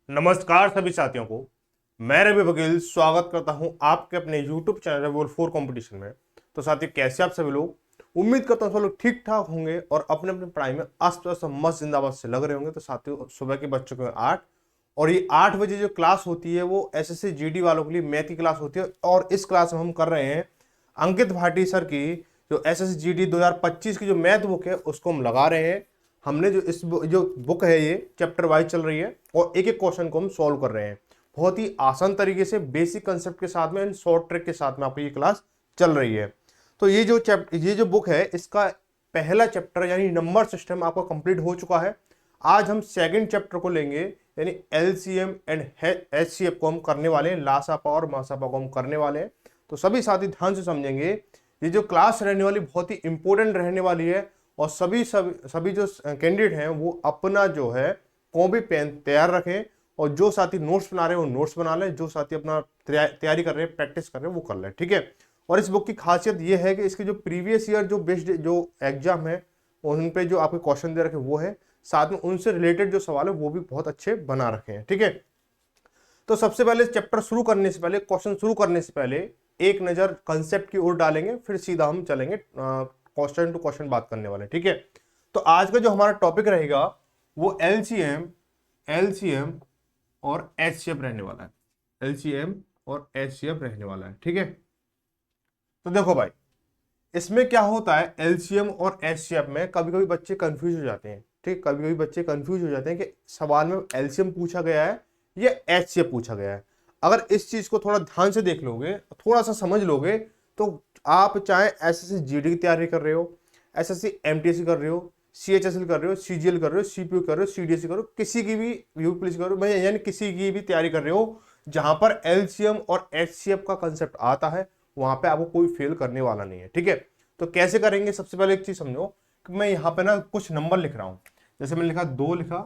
नमस्कार सभी साथियों को। मैं रवि बघेल स्वागत करता हूं आपके अपने YouTube चैनल रेवोल 4 कंपटीशन में। तो साथियों, कैसे आप सभी लोग? उम्मीद करता हूं सब लोग ठीक ठाक होंगे और अपने अपने पढ़ाई में अस्त व्यस्त मस्त जिंदाबाद से लग रहे होंगे। तो साथियों, सुबह के बच्चों को 8 और ये 8 बजे जो क्लास होती है वो एसएससी जीडी वालों के लिए मैथ की क्लास होती है। और इस क्लास में हम कर रहे हैं अंकित भाटी सर की जो एसएससी जीडी 2025 की जो मैथ बुक है उसको हम लगा रहे हैं। हमने जो बुक है ये चैप्टर वाइज चल रही है और एक एक क्वेश्चन को हम सॉल्व कर रहे हैं बहुत ही आसान तरीके से, बेसिक कंसेप्ट के साथ में एंड शॉर्ट ट्रिक के साथ में आपकी ये क्लास चल रही है। तो ये जो बुक है इसका पहला चैप्टर यानी नंबर सिस्टम आपका कंप्लीट हो चुका है। आज हम सेकंड चैप्टर को लेंगे यानी एलसीएम एंड एचसीएफ को हम करने वाले हैं, लासापा और मासापा को हम करने वाले हैं। तो सभी साथी ध्यान से समझेंगे, ये जो क्लास रहने वाली बहुत ही इंपॉर्टेंट रहने वाली है। और सभी जो कैंडिडेट हैं वो अपना जो है कॉपी पेन तैयार रखें और जो साथी नोट्स बना रहे हैं वो नोट्स बना लें, जो साथी अपना तैयारी कर रहे हैं, प्रैक्टिस कर रहे हैं वो कर लें, ठीक है। और इस बुक की खासियत ये है कि इसके जो प्रीवियस ईयर जो बेस्ड जो एग्जाम है उन पे जो आपके क्वेश्चन दे रखे वो है, साथ में उनसे रिलेटेड जो सवाल है वो भी बहुत अच्छे बना रखे हैं, ठीक है। तो सबसे पहले चैप्टर शुरू करने से पहले, क्वेश्चन शुरू करने से पहले एक नजर कंसेप्ट की ओर डालेंगे, फिर सीधा हम चलेंगे क्वेश्चन टू क्वेश्चन बात करने वाले, ठीक है। तो आज का जो हमारा टॉपिक रहेगा वो एलसीएम और एचसीएफ रहने वाला है। एलसीएम और एचसीएफ रहने वाला है, ठीक है। तो देखो भाई, इसमें क्या होता है, एलसीएम और एचसीएफ में कभी कभी बच्चे कंफ्यूज हो जाते हैं, ठीक। कभी कभी बच्चे कंफ्यूज हो जाते हैं कि सवाल में एलसीएम पूछा गया है या एचसीएफ पूछा गया है। अगर इस चीज को थोड़ा ध्यान से देख लोगे, थोड़ा सा समझ लोगे, तो आप चाहे एसएससी जीडी की तैयारी कर रहे हो, एसएससी एमटीएससी कर रहे हो, सीएचएसएल कर रहे हो, सीजीएल कर रहे हो, सीपीयू कर रहे हो, सीडीएससी कर रहे हो, किसी की भी यूपीएससी कर रहे हो, यानी किसी की भी तैयारी कर रहे हो जहां पर एलसीएम और एचसीएफ का कंसेप्ट आता है, वहां पे आपको कोई फेल करने वाला नहीं है, ठीक है। तो कैसे करेंगे, सबसे पहले एक चीज समझो कि मैं यहाँ पे ना कुछ नंबर लिख रहा हूं। जैसे मैंने लिखा 2 लिखा,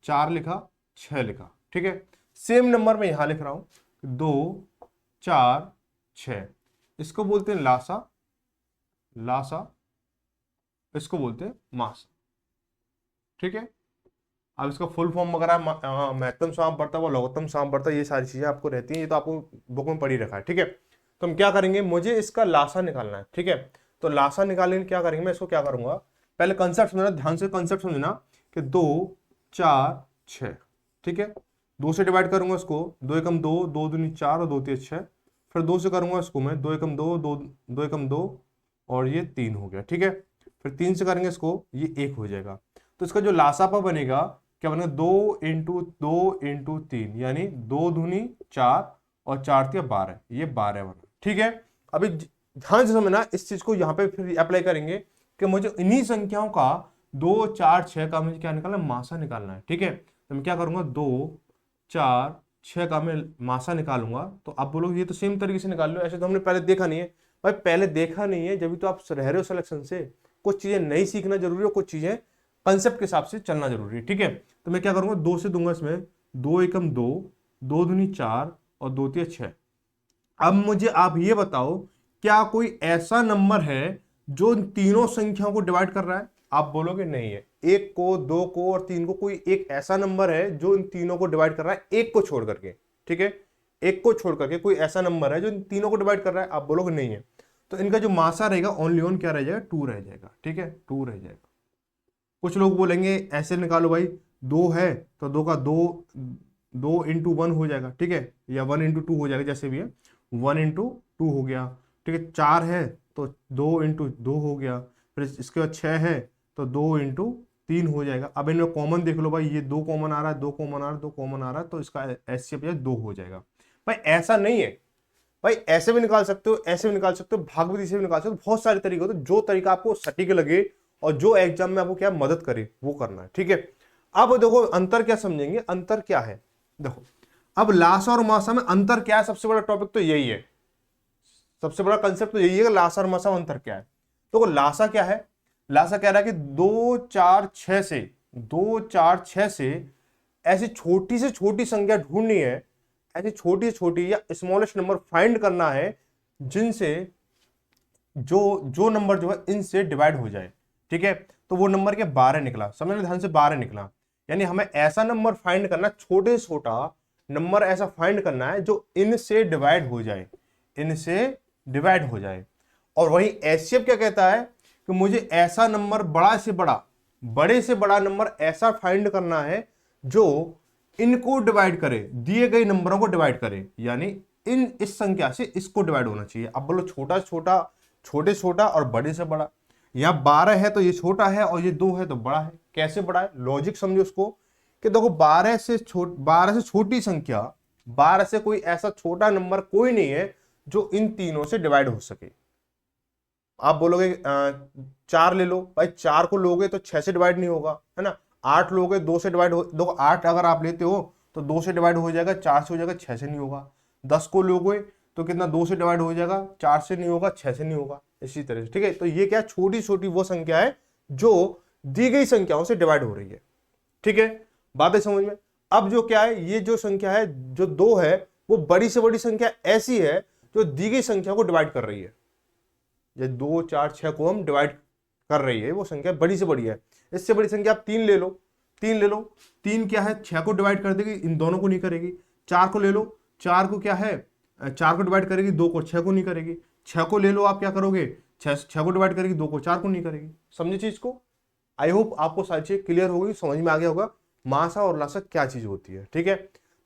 4 लिखा, 6 लिखा, ठीक है। सेम नंबर मैं यहां लिख रहा हूं 2 4 6। इसको बोलते हैं लासा, लासा, इसको बोलते हैं मासा, ठीक है। अब इसका फुल फॉर्म वगैरह महत्तम समापवर्तक व लघुत्तम समापवर्तक ये सारी चीजें आपको रहती हैं, ये तो आपको बुक में पढ़ी रखा है, ठीक है। तो हम क्या करेंगे, मुझे इसका लासा निकालना है, ठीक है। तो लासा निकालने क्या करेंगे, मैं इसको क्या करूंगा, पहले कंसेप्ट समझना, ध्यान से कंसेप्ट समझना कि 2 4 6, ठीक है। 2 से डिवाइड करूंगा इसको, 2 एकम 2, 2 दूनी 4 और 2 तीन 6। फिर 2 से करूंगा इसको मैं, 2 एकम 2, 2 एकम 2 और ये 3 हो गया, ठीक है। फिर 3 से करेंगे इसको, ये 1 हो जाएगा। तो इसका जो लासापा बनेगा क्या बनेगा, 2 इंटू 3 यानी 2 दूनी 4 और 4 तिया 12, ये 12 बना, ठीक है। अभी ध्यान से समझना इस चीज को, यहाँ पे फिर अप्लाई करेंगे कि मुझे इन्हीं संख्याओं का 2 4 6 का मुझे क्या निकालना है, मासा निकालना है, ठीक है। तो मैं क्या करूंगा, 2 4 6 का मैं मासा निकालूंगा। तो आप बोलोगे ये तो सेम तरीके से निकाल लो, ऐसे तो हमने पहले देखा नहीं है। भाई पहले देखा नहीं है जब भी तो आप रह रहे हो सिलेक्शन से, कुछ चीजें नहीं सीखना जरूरी है, कुछ चीजें कंसेप्ट के हिसाब से चलना जरूरी है, ठीक है। तो मैं क्या करूंगा, 2 से दूंगा इसमें, 2 एकम 2, 2 दूनी 4 और 2 तिया 6। अब मुझे आप ये बताओ, क्या कोई ऐसा नंबर है जो इन तीनों संख्याओं को डिवाइड कर रहा है? आप बोलोगे नहीं है। 1 को, 2 को और 3 को, कोई एक ऐसा नंबर है जो इन तीनों को डिवाइड कर रहा है, एक को छोड़ करके, ठीक है। एक को छोड़ करके कोई ऐसा नंबर है जो इन तीनों को डिवाइड कर रहा है? आप बोलोगे नहीं है। तो इनका जो मासा रहेगा ओनली ऑन क्या रह जाएगा, 2 रह जाएगा, ठीक है, 2 रह जाएगा। कुछ लोग बोलेंगे ऐसे निकालो भाई, 2 है तो 2 का 2, 2 इंटू 1 हो जाएगा, ठीक है, या 1 इंटू 2 हो जाएगा, जैसे भी है, 1 इंटू 2 हो गया, ठीक है। 4 है तो 2 इंटू 2 हो गया। फिर इसके बाद 6 है तो 2 इंटू 3 हो जाएगा। अब इनमें कॉमन देख लो भाई, ये 2 कॉमन आ रहा है, 2 कॉमन आ रहा है, 2 कॉमन आ रहा है, तो इसका एचसीएफ 2 हो जाएगा। भाई ऐसा नहीं है, भाई ऐसे भी निकाल सकते हो, ऐसे भी निकाल सकते हो, भागवती से भी निकाल सकते हो, बहुत सारे तरीके होते हैं। जो तरीका आपको सटीक लगे और जो एग्जाम में आपको क्या मदद करे वो करना है, ठीक है। अब देखो अंतर क्या समझेंगे, अंतर क्या है, देखो अब लासा और मासा में अंतर क्या है, सबसे बड़ा टॉपिक तो यही है, सबसे बड़ा कंसेप्ट तो यही है कि लासा और मासा में अंतर क्या है। तो लासा क्या है, लासा कह रहा है कि 2 4 6 से ऐसी छोटी से छोटी संख्या ढूंढनी है, ऐसी छोटी से छोटी या स्मॉलेस्ट नंबर फाइंड करना है जिनसे जो जो नंबर जो है इनसे डिवाइड हो जाए, ठीक है। तो वो नंबर के 12 निकला, समझ लो ध्यान से, 12 निकला। यानी हमें ऐसा नंबर फाइंड करना, छोटे से छोटा नंबर ऐसा फाइंड करना है जो इनसे डिवाइड हो जाए, इनसे डिवाइड हो जाए। और वही एचसीएफ क्या कहता है कि मुझे ऐसा नंबर बड़ा से बड़ा, बड़े से बड़ा नंबर ऐसा फाइंड करना है जो इनको डिवाइड करे, दिए गए नंबरों को डिवाइड करे, यानी इन इस संख्या से इसको डिवाइड होना चाहिए। अब बोलो छोटा से छोटा, छोटे से छोटा और बड़े से बड़ा। यहाँ 12 है तो ये छोटा है और ये 2 है तो बड़ा है। कैसे बड़ा है, लॉजिक समझो उसको कि देखो 12 से छोटी संख्या, 12 से कोई ऐसा छोटा नंबर कोई नहीं है जो इन तीनों से डिवाइड हो सके। आप बोलोगे 4 ले लो, भाई 4 को लोगे तो 6 से डिवाइड नहीं होगा, है ना। 8 लोगे 2 से डिवाइड हो, देखो 8 अगर आप लेते हो तो 2 से डिवाइड हो जाएगा, 4 से हो जाएगा, 6 से नहीं होगा। 10 को लोगे तो कितना, 2 से डिवाइड हो जाएगा, 4 से नहीं होगा, 6 से नहीं होगा, इसी तरह से। ठीक है, तो ये क्या, छोटी छोटी वो संख्या है जो दी गई संख्याओं से डिवाइड हो रही है। ठीक है, बात है समझ में। अब जो क्या है, ये जो संख्या है जो 2 है, वो बड़ी से बड़ी संख्या ऐसी है जो दी गई संख्या को डिवाइड कर रही है। ये 2 4 6 को हम डिवाइड कर रही है, वो संख्या बड़ी से बड़ी है। इससे बड़ी संख्या आप 3 ले लो, 3 ले लो, 3 क्या है, 6 को डिवाइड कर देगी, इन दोनों को नहीं करेगी। 4 को ले लो, 4 को क्या है, 4 को डिवाइड करेगी, 2 को, 6 को नहीं करेगी। 6 को ले लो, आप क्या करोगे, 6 को डिवाइड करेगी, 2 को, 4 को नहीं करेगी। समझे चीज को। आई होप आपको सारी चीज क्लियर हो गई, समझ में आ गया होगा मासा और लासा क्या चीज होती है। ठीक है,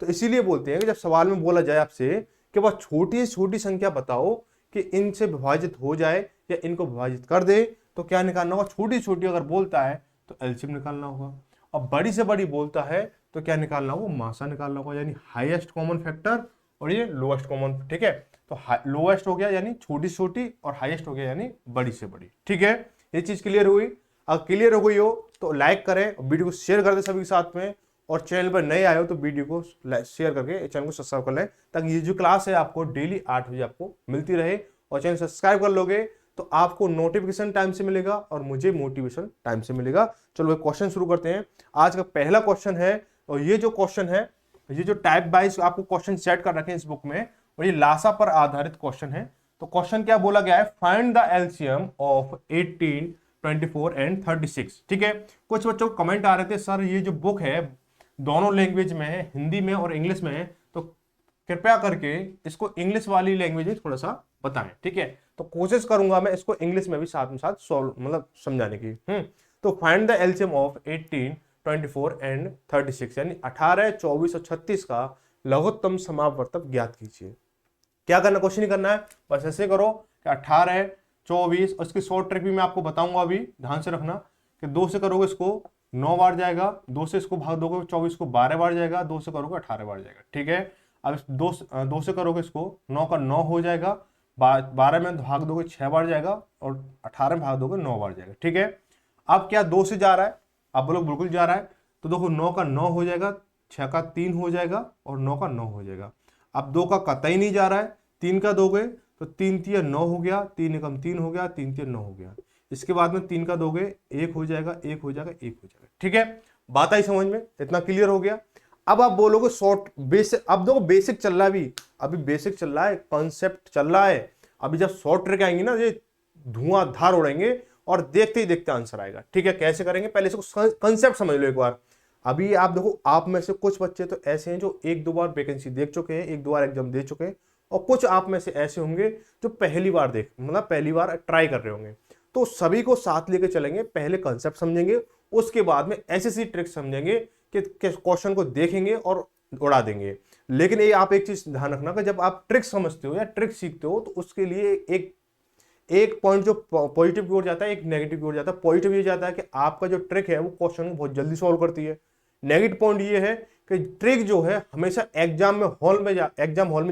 तो इसीलिए बोलते हैं कि जब सवाल में बोला जाए आपसे कि वह छोटी से छोटी संख्या बताओ कि इनसे विभाजित हो जाए या इनको विभाजित कर दे, तो क्या निकालना होगा, छोटी छोटी अगर बोलता है तो एलसीएम निकालना होगा, और बड़ी से बड़ी बोलता है तो क्या निकालना होगा, मासा निकालना होगा, यानी हाईएस्ट कॉमन फैक्टर और ये लोएस्ट कॉमन। ठीक है, तो लोएस्ट हो गया यानी छोटी से छोटी, और हाईएस्ट हो गया यानी बड़ी से बड़ी। ठीक है, ये चीज क्लियर हुई। अगर क्लियर हो गई हो तो लाइक करें, वीडियो को शेयर कर दें सभी के साथ में, और चैनल पर नए आए हो तो वीडियो को शेयर करके चैनल को सब्सक्राइब कर लें, ताकि ये जो क्लास है आपको डेली 8 बजे आपको मिलती रहे। और चैनल सब्सक्राइब कर लोगे तो आपको नोटिफिकेशन टाइम से मिलेगा और मुझे मोटिवेशन टाइम से मिलेगा। चलो क्वेश्चन शुरू करते हैं। आज का पहला क्वेश्चन है, और ये जो क्वेश्चन है, ये जो टाइप वाइज आपको क्वेश्चन सेट कर रखे हैं इस बुक में, और ये लासा पर आधारित क्वेश्चन है। तो क्वेश्चन क्या बोला गया है, find the LCM of 18, 24 and 36। ठीक है, कुछ बच्चों को कमेंट आ रहे थे, सर ये जो बुक है दोनों लैंग्वेज में है, हिंदी में और इंग्लिश में है, तो कृपया करके इसको इंग्लिश वाली लैंग्वेज में थोड़ा सा बताएं। ठीक है, तो कोशिश करूंगा मैं इसको इंग्लिश में भी साथ में साथ सॉल्व मतलब समझाने की। तो find the LCM of 18, 24 and 36, यानी 18, 24 और 36 का लघुत्तम समापवर्तक ज्ञात कीजिए। क्या करना, क्वेश्चन नहीं करना है, बस ऐसे करो कि 18, 24, और इसकी शॉर्ट ट्रिक भी मैं आपको बताऊंगा, अभी ध्यान से रखना कि 2 से करोगे इसको 9 बार जाएगा, 2 से इसको भाग दोगे 24 को 12 बार जाएगा, 2 से करोगे 18 बार जाएगा। ठीक है, अब 2 से करोगे इसको 9 का 9 हो जाएगा, 12 में भाग दोगे 6 बार जाएगा, और 18 में भाग दोगे 9 बार जाएगा। ठीक है, अब क्या 2 से जा रहा है, आप बोलो बिल्कुल जा रहा है, तो देखो 9 का 9 हो जाएगा, 6 का 3 हो जाएगा, और 9 का 9 हो जाएगा। अब 2 का कतई नहीं जा रहा है, 3 का दोगे तो 3 तिया 9 हो गया, 3 एकम 3 हो गया, 3 तिया 9 हो गया। इसके बाद में 3 का दोगे 1 हो जाएगा, 1 हो जाएगा, 1 हो जाएगा। ठीक है, बात आई समझ में, इतना क्लियर हो गया। अब आप बोलोगे शॉर्ट बेसिक, अब देखो बेसिक चल रहा है, अभी बेसिक चल रहा है, कॉन्सेप्ट चल रहा है। अभी जब शॉर्ट ट्रिक आएंगी ना, ये धुआंधार उड़ेंगे और देखते ही देखते आंसर आएगा। ठीक है, कैसे करेंगे, पहले इसको कंसेप्ट समझ लो एक बार। अभी आप देखो, आप में से कुछ बच्चे तो ऐसे हैं जो 1-2 बार वैकेंसी देख चुके हैं, 1-2 बार एग्जाम दे चुके हैं, और कुछ आप में से ऐसे होंगे जो पहली बार पहली बार ट्राई कर रहे होंगे। तो सभी को साथ लेके चलेंगे, पहले कंसेप्ट समझेंगे, उसके बाद में ऐसी ट्रिक समझेंगे कि क्वेश्चन को देखेंगे और उड़ा देंगे। लेकिन ये आप एक चीज ध्यान रखना कि जब आप ट्रिक समझते हो या ट्रिक सीखते हो, तो उसके लिए एक पॉइंट जो पॉजिटिव की ओर जाता है, एक नेगेटिव की ओर जाता है। पॉजिटिव ये जाता है कि आपका जो ट्रिक है वो क्वेश्चन को बहुत जल्दी सॉल्व करती है। नेगेटिव पॉइंट ये है कि ट्रिक जो है हमेशा एग्जाम हॉल में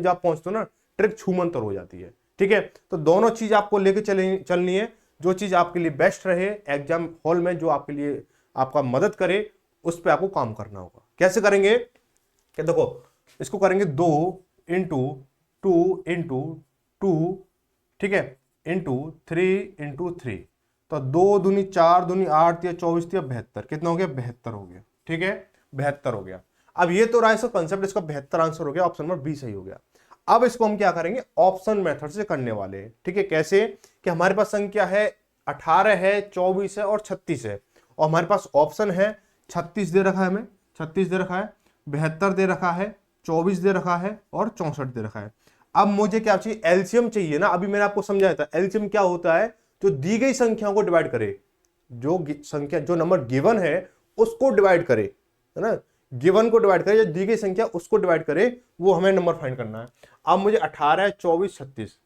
जब पहुंचते हो ना, ट्रिक छूमंतर हो जाती है। ठीक है, तो दोनों चीज आपको लेके चलनी है। जो चीज आपके लिए बेस्ट रहे एग्जाम हॉल में, जो आपके लिए आपका मदद करे, उस पर आपको काम करना होगा। कैसे करेंगे कि देखो, इसको करेंगे 2 इंटू 2 इंटू 2, ठीक है, इंटू 3 इंटू 3, तो 2 दूनी 4 दूनी 8 या 24 या 72, कितना हो गया, 72 हो गया। ठीक है, 72 हो गया। अब ये तो रहा इसका कंसेप्ट, इसका 72 आंसर हो गया, ऑप्शन नंबर बी सही हो गया। अब इसको हम क्या करेंगे, ऑप्शन मेथड से करने वाले हैं। ठीक है, कैसे कि हमारे पास संख्या है 18 है, 24 है और 36 है, और हमारे पास ऑप्शन है 36 दे रखा है, हमें 36 दे रखा है, 72 दे रखा है, 24 दे रखा है और 64 दे रखा है। अब मुझे क्या चाहिए, एलसीएम चाहिए ना। अभी मैंने आपको समझाया था एलसीएम क्या होता है, जो दी गई संख्याओं को डिवाइड करे, जो संख्या, जो नंबर गिवन है उसको डिवाइड करे, है ना, गिवन को डिवाइड करे, जो दी गई संख्या उसको डिवाइड करे, वो हमें नंबर फाइंड करना है। अब मुझे 18, 24, 36,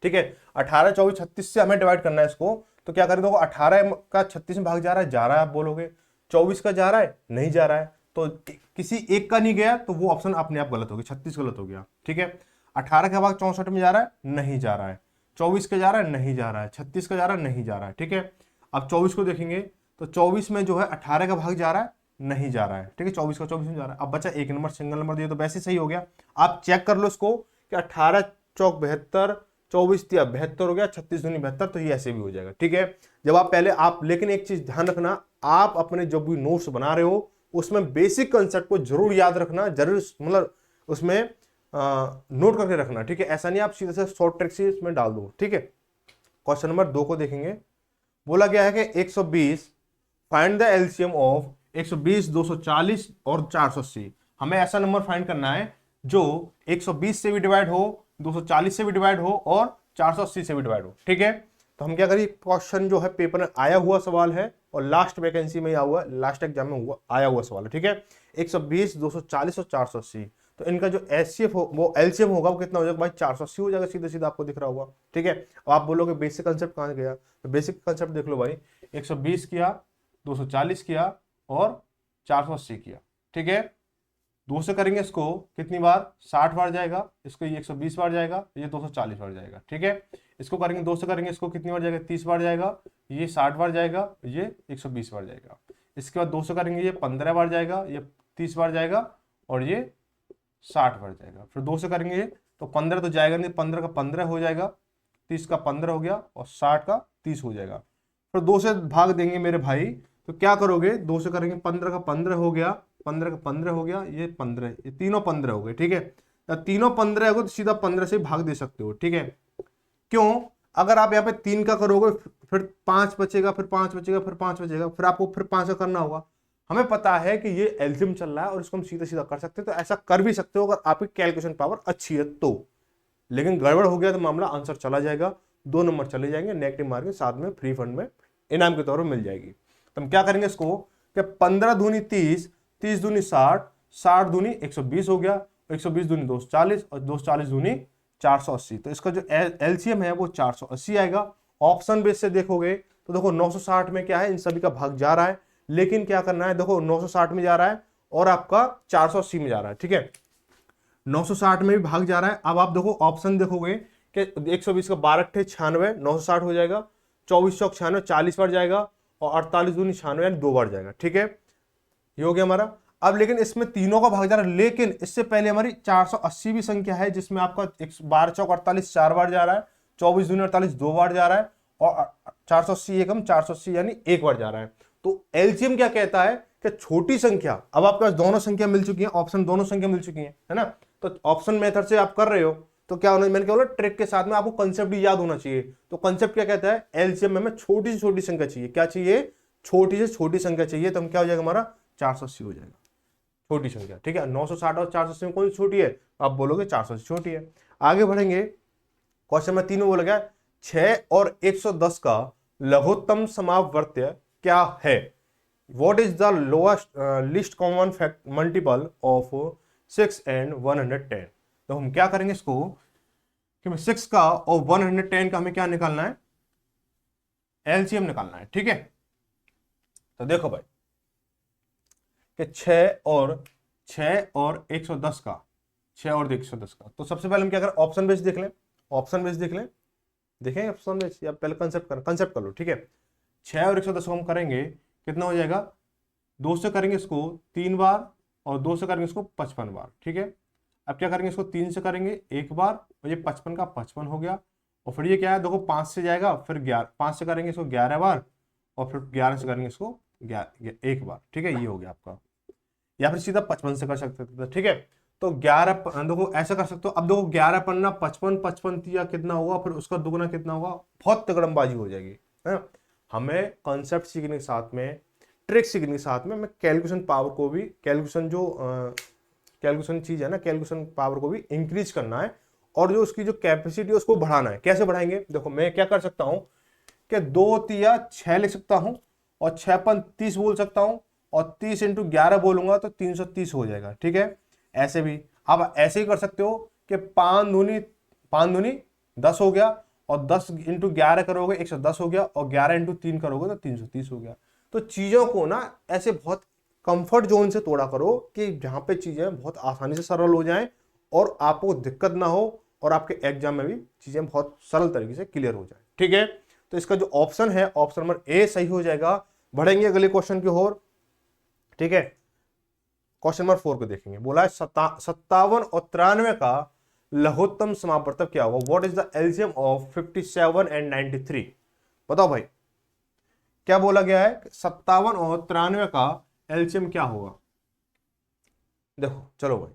ठीक है, 18, 24, 36 से हमें डिवाइड करना है इसको। तो क्या करें, देखो 18 का 36 में भाग जा रहा है आप बोलोगे, 24 का जा रहा है, नहीं जा रहा है, तो किसी एक का नहीं गया, तो वो ऑप्शन अपने आप गलत हो गया, 36 गलत हो गया, ठीक है। 18 का भाग 64 में जा रहा है, नहीं जा रहा है, 24 का जा रहा है, नहीं जा रहा है, 36 का जा रहा है, नहीं जा रहा है, ठीक है। अब 24 को देखेंगे तो 24 में जो है 18 का भाग जा रहा है, नहीं जा रहा है, ठीक है, 24 का 24 में जा रहा है। अब बचा एक नंबर, सिंगल नंबर दिया तो वैसे सही हो गया। आप चेक कर लो इसको कि 18 चौक 72, 24 दिया 72 हो गया, 36 दूनी 72, तो ये ऐसे भी हो जाएगा, ठीक है। जब आप पहले आप, लेकिन एक चीज ध्यान रखना, आप अपने जो भी नोट्स बना रहे हो उसमें बेसिक कंसेप्ट को जरूर याद रखना, जरूर मतलब उसमें नोट करके रखना, ठीक है। ऐसा नहीं आप सीधे से शॉर्ट ट्रिक से इसमें डाल दो, ठीक है। क्वेश्चन नंबर 2 को देखेंगे। बोला गया है कि 120 फाइंड द एलसीएम ऑफ 120, 240 और 480। हमें ऐसा नंबर फाइंड करना है जो 120 से भी डिवाइड हो, 240 से भी डिवाइड हो और 480 से भी डिवाइड हो, ठीक है। तो हम क्या करिए, क्वेश्चन जो है पेपर में आया हुआ सवाल है और लास्ट वैकेंसी में आया हुआ, लास्ट एग्जाम में हुआ आया हुआ सवाल है, ठीक है। 120, 240 और 480, तो इनका जो एचसीएफ हो, वो एलसीएम होगा, वो कितना हो जाएगा भाई, 480 हो जाएगा, सीधा सीधा आपको दिख रहा होगा, ठीक है। अब आप बोलोगे बेसिक कंसेप्ट कहां गया, तो बेसिक कंसेप्ट देख लो भाई, 120 किया, 240 किया और 480 किया, ठीक है। 2 से करेंगे इसको कितनी बार, 60 बार जाएगा, इसको ये 120 बार जाएगा, ये 240 बार जाएगा, ठीक है। इसको करेंगे 2 से करेंगे इसको कितनी बार जाएगा, 30 बार जाएगा, ये 60 बार जाएगा, ये 120 बार जाएगा। इसके बाद 2 से करेंगे ये 15 बार जाएगा, ये 30 बार जाएगा और ये 60 बार जाएगा। फिर 2 से करेंगे तो 15 तो जाएगा नहीं, 15 का 15 हो जाएगा, 30 का 15 हो गया और 60 का 30 हो जाएगा। फिर 2 से भाग देंगे मेरे भाई, तो क्या करोगे, 2 से करेंगे 15 का 15 हो गया, 15 का 15 हो गया, ये 15, ये तीनों 15 हो गए, ठीक है। तीनों 15 हो गए तो सीधा 15 से भाग दे सकते हो, ठीक है। क्यों, अगर आप यहाँ पे 3 का करोगे फिर 5 बचेगा, फिर 5 बचेगा, फिर 5 बचेगा, फिर आपको फिर 5 का करना होगा। हमें पता है कि ये एल्सियम चल रहा है और इसको हम सीधा सीधा कर सकते हैं, तो ऐसा कर भी सकते हो अगर आपकी कैलकुलेशन पावर अच्छी है तो। लेकिन गड़बड़ हो गया तो मामला, आंसर चला जाएगा, 2 नंबर चले जाएंगे, नेगेटिव मार्किंग साथ में फ्री फंड में इनाम के तौर पर मिल जाएगी। तो हम क्या करेंगे इसको कि 15 दूनी 30, 30 दूनी 60, 60 दूनी 120 हो गया, 120 दूनी 240 और 240 दूनी 480। तो इसका जो एलसीएम है वो 480 आएगा। ऑप्शन बेस से देखोगे तो देखो 960 में क्या है, इन सभी का भाग जा रहा है, लेकिन क्या करना है, देखो 960 में जा रहा है और आपका 480 में जा रहा है, ठीक है। 960 में भी भाग जा रहा है। अब आप देखो ऑप्शन देखोगे कि 120 का 12 96, 960 हो जाएगा, 24 चौक 96, 40 बार जाएगा और 48 दूनी 96 यानी 2 बार जाएगा, ठीक है। ये हो गया हमारा। अब लेकिन इसमें तीनों का भाग जा रहा है, लेकिन इससे पहले हमारी 480 भी संख्या है जिसमें आपका 12 चौक 48 4 बार जा रहा है, 24 दूनी 48 2 बार जा रहा है और 480 एकम 480 यानी 1 बार जा रहा है। तो एलसीएम क्या कहता है कि छोटी संख्या, अब आपके पास दोनों संख्या मिल चुकी है, ऑप्शन दोनों संख्या मिल चुकी है ना, तो ऑप्शन मेथड से आप कर रहे हो तो क्या होना, मैंने क्या बोला, ट्रिक के साथ में आपको कंसेप्ट भी याद होना चाहिए। तो कंसेप्ट क्या कहता है, एलसीएम में हमें छोटी से छोटी संख्या चाहिए, क्या चाहिए, छोटी से छोटी संख्या चाहिए, तो हम क्या हो जाएगा हमारा 480 हो जाएगा, छोटी संख्या, ठीक है। 960 और 480 में कौन सी छोटी है, आप बोलोगे 480 छोटी है। आगे बढ़ेंगे, क्वेश्चन में 3 में बोला गया 6 और 110 का लघुत्तम समावर्त्य क्या है, what is the lowest list common multiple of 6 and 110। तो हम क्या करेंगे इसको कि 6 का और 110 का हमें क्या निकालना है, एलसीएम निकालना है, ठीक है। तो देखो भाई कि 6 और 110 का, 6 और 110 का, तो सबसे पहले हम क्या करें, ऑप्शन बेस देख लें, ऑप्शन बेस देख लें, देखें ऑप्शन बेस, या पहले कंसेप्ट कर लो, ठीक है। 6 और 110 को हम करेंगे कितना हो जाएगा, 2 से करेंगे इसको 3 बार और 2 से करेंगे इसको 55 बार, ठीक है। अब क्या करेंगे, इसको 3 से करेंगे 1 बार और ये 55 का 55 हो गया, और फिर ये क्या है, देखो 5 से जाएगा, फिर 5 से करेंगे इसको 11 बार और फिर 11 से करेंगे इसको 1 बार, ठीक है, ये हो गया आपका। या फिर सीधा 55 से कर सकते थे, ठीक है। तो 11 देखो ऐसा कर सकते हो। अब देखो 11 पन्ना 55, 55 या कितना होगा, फिर उसका दुगना कितना होगा, बहुत तगड़मबाजी हो जाएगी, है ना। हमें कॉन्सेप्ट सीखने के साथ में ट्रिक सीखने के साथ में मैं कैलकुलेशन पावर को भी, कैलकुलेशन जो कैलकुलेशन चीज है ना, कैलकुलेशन पावर को भी इंक्रीज करना है, और जो उसकी जो कैपेसिटी है उसको बढ़ाना है। कैसे बढ़ाएंगे? देखो मैं क्या कर सकता हूं कि 2 तिया 6 लिख सकता हूं, और 6 पन 30 बोल सकता हूं, और 30 इंटू 11 बोलूंगा तो 330 हो जाएगा। ठीक है, ऐसे भी आप ऐसे ही कर सकते हो कि 5 दूनी 10 हो गया, और 10 इंटू 11 करोगे 110 हो गया, और 11 इंटू 3 करोगे तो 330 हो गया। तो चीजों को ना ऐसे बहुत कंफर्ट जोन से तोड़ा करो कि जहां पे चीजें बहुत आसानी से सरल हो जाएं और आपको दिक्कत ना हो, और आपके एग्जाम में भी चीजें बहुत सरल तरीके से क्लियर हो जाए। ठीक है, तो इसका जो ऑप्शन है, ऑप्शन नंबर ए सही हो जाएगा। बढ़ेंगे अगले क्वेश्चन की ओर। ठीक है, क्वेश्चन नंबर 4 को देखेंगे। बोला है 57 और 93 का लघुत्तम समापवर्तक क्या होगा? What is the LCM of 57 and 93? बताओ भाई, क्या बोला गया है? 57 और 93 का एलसीएम क्या होगा? देखो चलो भाई,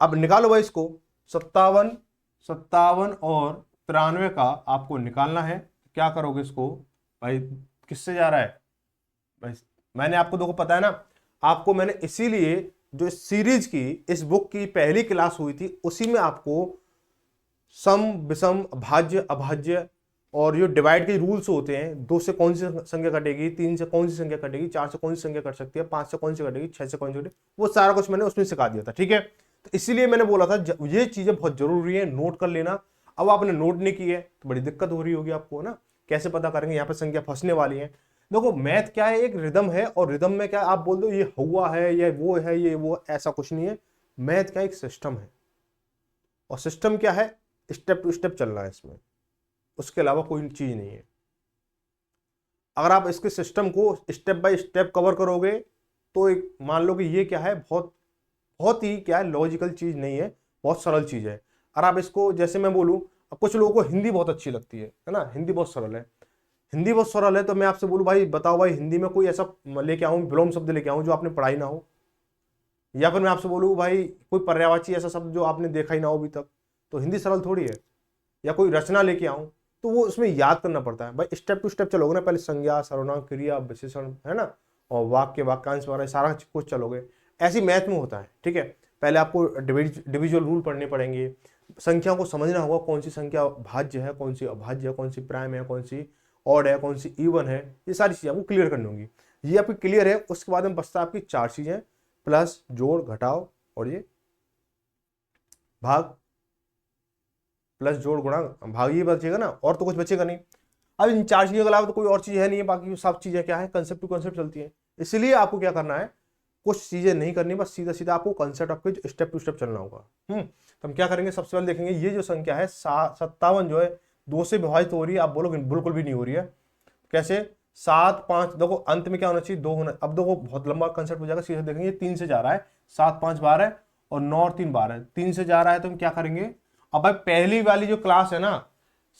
अब निकालो भाई इसको। 57 और 93 का आपको निकालना है। क्या करोगे इसको भाई? किससे जा रहा है भाई? मैंने आपको, देखो पता है ना आपको, मैंने इसीलिए जो सीरीज की इस बुक की पहली क्लास हुई थी उसी में आपको सम विषम भाज्य अभाज्य और जो डिवाइड के रूल्स होते हैं, 2 से कौन सी संख्या कटेगी, 3 से कौन सी संख्या कटेगी, 4 से कौन सी संख्या कट सकती है, 5 से कौन सी कटेगी, 6 से कौन सी कटेगी, वो सारा कुछ मैंने उसमें सिखा दिया था। ठीक है, तो इसीलिए मैंने बोला था ये चीजें बहुत जरूरी है, नोट कर लेना। अब आपने नोट नहीं की है तो बड़ी दिक्कत हो रही होगी आपको ना, कैसे पता करेंगे? यहाँ पे संख्या फंसने वाली है। देखो मैथ क्या है? एक रिदम है, और रिदम में क्या आप बोल दो ये हुआ है, ये वो है, ये वो, ऐसा कुछ नहीं है। मैथ क्या एक सिस्टम है, और सिस्टम क्या है? स्टेप टू स्टेप चलना है इसमें, उसके अलावा कोई चीज नहीं है। अगर आप इसके सिस्टम को स्टेप बाय स्टेप कवर करोगे तो एक मान लो कि ये क्या है, बहुत बहुत ही क्या है, लॉजिकल चीज नहीं है, बहुत सरल चीज है। और आप इसको, जैसे मैं बोलूं, अब कुछ लोगों को हिंदी बहुत अच्छी लगती है ना, हिंदी बहुत सरल है, हिंदी बहुत सरल है, तो मैं आपसे बोलूं भाई बताओ भाई हिंदी में कोई ऐसा लेके आऊं, विलोम शब्द लेके आऊं जो आपने पढ़ाई ना हो, या फिर मैं आपसे बोलूं भाई कोई पर्यायवाची ऐसा शब्द जो आपने देखा ही ना हो अभी तक, तो हिंदी सरल थोड़ी है। या कोई रचना लेके आऊं तो वो उसमें याद करना पड़ता है भाई, स्टेप टू स्टेप चलोगे ना, पहले संज्ञा सर्वनाम क्रिया विशेषण है ना, और वाक्य वाक्यांश वगैरह सारा कुछ चलोगे। ऐसी मैथ में होता है। ठीक है, पहले आपको डिविजुअल रूल पढ़ने पड़ेंगे, संख्या को समझना होगा कौन सी संख्या भाज्य है, कौन सी अभाज्य है, कौन सी प्राइम है, कौन सी ऑड है, कौन सी इवन है, ये सारी चीजें आपको क्लियर करनी होंगी। ये आपकी क्लियर है, उसके बाद में बचता है आपकी 4 चीजें, प्लस जोड़ घटाओ और ये भाग, प्लस जोड़ गुणा भाग, ये बचेगा ना, और तो कुछ बचेगा नहीं। अब इन 4 चीजों के अलावा तो कोई और चीज है नहीं है, बाकी सब चीजें क्या है, कंसेप्ट टू कंसेप्ट चलती है। इसलिए आपको क्या करना है, कुछ चीजें नहीं करनी, बस सीधा सीधा आपको कंसेप्ट आपके स्टेप टू स्टेप चलना होगा। तो हम क्या करेंगे, सबसे पहले देखेंगे ये जो संख्या है 57 जो है 2 से विभाजित हो रही है, आप बोलोगे बिल्कुल भी नहीं हो रही है। कैसे? 7 5, देखो अंत में क्या होना चाहिए, 2 होना। अब देखो बहुत लंबा कंसेप्ट हो जाएगा, सीधे देखेंगे 3 से जा रहा है, 7 5 12 और 9 और 3 12, 3 से जा रहा है, तो हम क्या करेंगे? अब भाई पहली वाली जो क्लास है ना,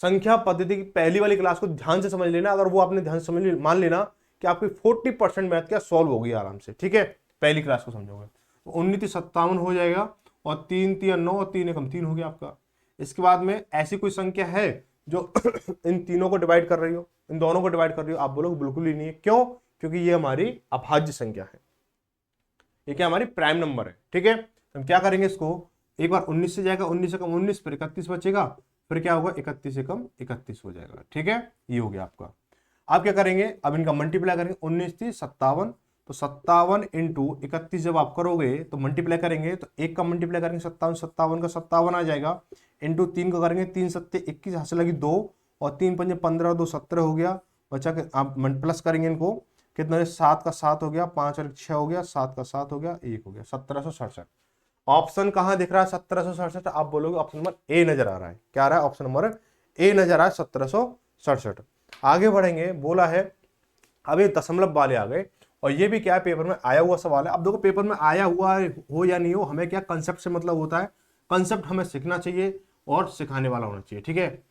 संख्या पद्धति की पहली वाली क्लास को ध्यान से समझ लेना। अगर वो आपने ध्यान से समझ मान लेना कि आपकी 40% मैथ क्या सॉल्व होगी आराम से। ठीक है, पहली क्लास को समझोगे तो 19 57 हो जाएगा, और 3 3 9 और 3 एकम 3 हो गया आपका। इसके बाद में ऐसी कोई संख्या है जो इन तीनों को डिवाइड कर रही हो, इन दोनों को डिवाइड कर रही हो? आप बोलोगे बिल्कुल ही नहीं है। क्यों? क्योंकि ये हमारी अभाज्य संख्या है, ये क्या हमारी प्राइम नंबर है। ठीक है, हम क्या करेंगे, इसको एक बार 19 से जाएगा, 19 से कम 19, फिर 31 बचेगा, फिर क्या होगा 31 से कम 31 हो जाएगा। ठीक है, ये हो गया आपका। आप क्या करेंगे, अब इनका मल्टीप्लाई करेंगे, 19 थी 57, तो 57 इंटू 31 जब आप करोगे तो मल्टीप्लाई करेंगे, तो एक का मल्टीप्लाई करेंगे 57, 57 का 57 आ जाएगा, इंटू 3 का करेंगे, 3 7 21, हाथ से लगी 2, और 3 5 15, 2 17 हो गया। बचा के आप प्लस करेंगे इनको, कितना है, 7 का 7 हो गया, 5 और 6 हो गया, 7 का 7 हो गया, 1 हो गया, 1767। ऑप्शन कहां दिख रहा है? 1767। आप बोलोगे ऑप्शन नंबर ए नजर आ रहा है। क्या आ रहा है? ऑप्शन नंबर ए नजर आ रहा है, 1767। आगे बढ़ेंगे, बोला है अब ये दशमलव वाले आ गए, और ये भी क्या है, पेपर में आया हुआ सवाल है। अब देखो पेपर में आया हुआ हो या नहीं हो, हमें क्या कंसेप्ट से मतलब होता है, कंसेप्ट हमें सीखना चाहिए और सिखाने वाला होना चाहिए। ठीक है,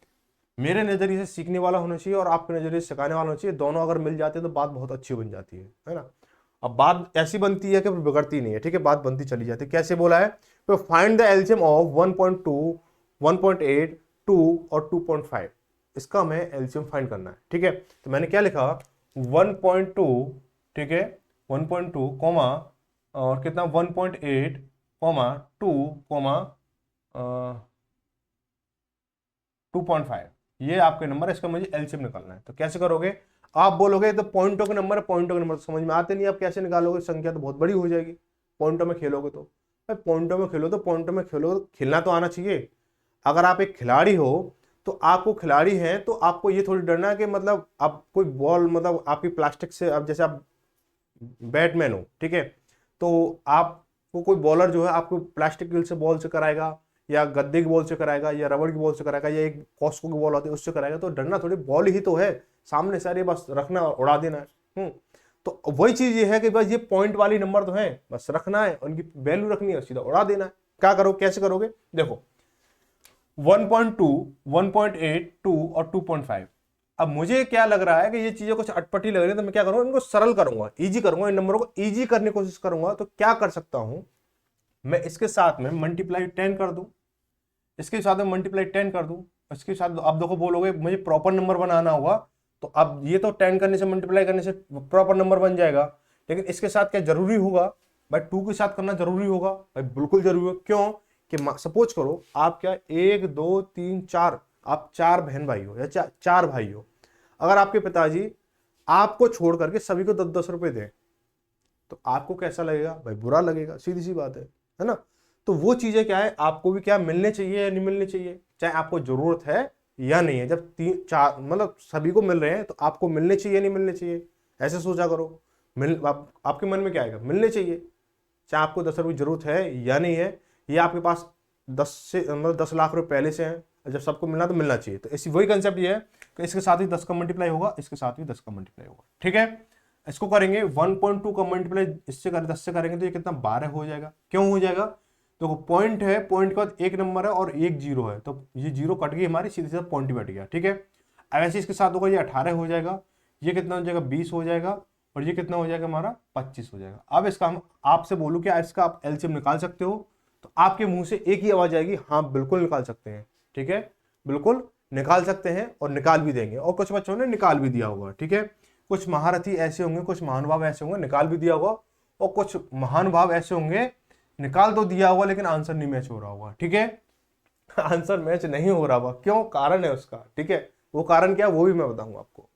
मेरे नजरिए से सीखने वाला होना चाहिए और आपके नजरिए से सिखाने वाला होना चाहिए, दोनों अगर मिल जाते हैं तो बात बहुत अच्छी बन जाती है ना। अब बात ऐसी बनती है कि बिगड़ती नहीं है। ठीक है, बात बनती चली जाती है। कैसे बोला है, तो फाइंड द एलसीएम ऑफ 1.2 1.8 2 और 2.5, इसका हमें एलसीएम फाइंड करना है। ठीक है, तो मैंने क्या लिखा, 1.2 ठीक है, 1.2 कॉमा और कितना 1.8 कॉमा 2 कॉमा 2.5, ये आपके नंबर है, इसका मुझे एलसीएम निकालना है। तो कैसे करोगे, आप बोलोगे तो पॉइंटों के नंबर है, पॉइंटों के नंबर तो समझ में आते नहीं, आप कैसे निकालोगे, संख्या तो बहुत बड़ी हो जाएगी। पॉइंटों में खेलोगे तो भाई, पॉइंटों में खेलो तो पॉइंटों में खेलो, तो खेलना तो आना चाहिए। अगर आप एक खिलाड़ी हो तो आपको खिलाड़ी हैं तो आपको ये थोड़ी डरना है कि मतलब आप कोई बॉल मतलब आपकी प्लास्टिक से, अब जैसे आप बैटमैन हो, ठीक है, तो आपको कोई बॉलर जो है आपको प्लास्टिक की से बॉल से कराएगा या गद्दे की बॉल से कराएगा या रबड़ की बॉल से कराएगा या एक कॉस्को की बॉल होती है उससे कराएगा, तो डरना थोड़ी, बॉल ही तो है सामने से, अरे बस रखना और उड़ा देना है। तो वही चीज ये है कि बस ये पॉइंट वाली नंबर तो है, बस रखना है, उनकी वैल्यू रखनी है, सीधा उड़ा देना है। क्या करो, कैसे करोगे, देखो 1.2, 1.8, 2 और 2.5। अब मुझे क्या लग रहा है कि ये चीजें कुछ अटपटी लग रही है, तो मैं क्या करूंगा, इनको सरल करूंगा, इजी करूंगा, इन नंबरों को इजी करने की कोशिश करूंगा। तो क्या कर सकता हूं मैं, इसके साथ में मल्टीप्लाई 10 कर दूं, इसके साथ में मल्टीप्लाई 10 कर दूं, इसके साथ अब देखो बोलोगे मुझे प्रॉपर नंबर बनाना होगा, तो अब ये तो 10 करने से मल्टीप्लाई करने से प्रॉपर नंबर बन जाएगा, लेकिन इसके साथ क्या जरूरी होगा भाई, 2 के साथ करना जरूरी होगा भाई, बिल्कुल जरूरी होगा। क्यों कि सपोज करो आप क्या 1 2 3 4, आप 4 बहन भाई हो या 4 भाई हो, अगर आपके पिताजी आपको छोड़ करके सभी को 10-10 रुपए दें तो आपको कैसा लगेगा भाई, बुरा लगेगा, सीधी सी बात है ना। तो वो चीजें क्या है, आपको भी क्या मिलने चाहिए या नहीं मिलने चाहिए, चाहे आपको जरूरत है या नहीं है, जब 3-4 मतलब सभी को मिल रहे हैं तो आपको मिलने चाहिए या नहीं मिलने चाहिए, ऐसे सोचा करो। आपके मन में क्या आएगा, मिलने चाहिए, चाहे आपको 10 रुपये जरूरत है या नहीं है, ये आपके पास 10 से मतलब 10 लाख रुपए पहले से हैं, जब सबको मिलना तो मिलना चाहिए। तो इसी वही कंसेप्ट ये है कि इसके साथ ही 10 का मल्टीप्लाई होगा, इसके साथ भी 10 का मल्टीप्लाई होगा, ठीक है। इसको करेंगे 1.2 का मल्टीप्लाई इससे करें 10 से करेंगे तो ये कितना 12 हो जाएगा। क्यों हो जाएगा, देखो पॉइंट है, पॉइंट के बाद एक नंबर है और एक जीरो है, तो ये जीरो कट गई हमारी, सीधे सीधा पॉइंट ही बैठ गया, ठीक है। अब ऐसे इसके साथ होगा ये 18 हो जाएगा, ये कितना हो जाएगा 20 हो जाएगा, और ये कितना हो जाएगा हमारा 25 हो जाएगा। अब इसका हम आपसे बोलूं कि इसका आप एलसीएम निकाल सकते हो, तो आपके मुंह से एक ही आवाज आएगी, हाँ बिल्कुल निकाल सकते हैं, ठीक है, बिल्कुल निकाल सकते हैं और निकाल भी देंगे। और कुछ बच्चों ने निकाल भी दिया होगा, ठीक है, कुछ महारथी ऐसे होंगे, कुछ महानुभाव ऐसे होंगे निकाल भी दिया होगा, और कुछ महानुभाव ऐसे होंगे निकाल तो दिया होगा लेकिन आंसर नहीं मैच हो रहा होगा, ठीक है। आंसर मैच नहीं हो रहा होगा, क्यों, कारण है उसका, ठीक है। वो कारण क्या है वो भी मैं बताऊंगा आपको,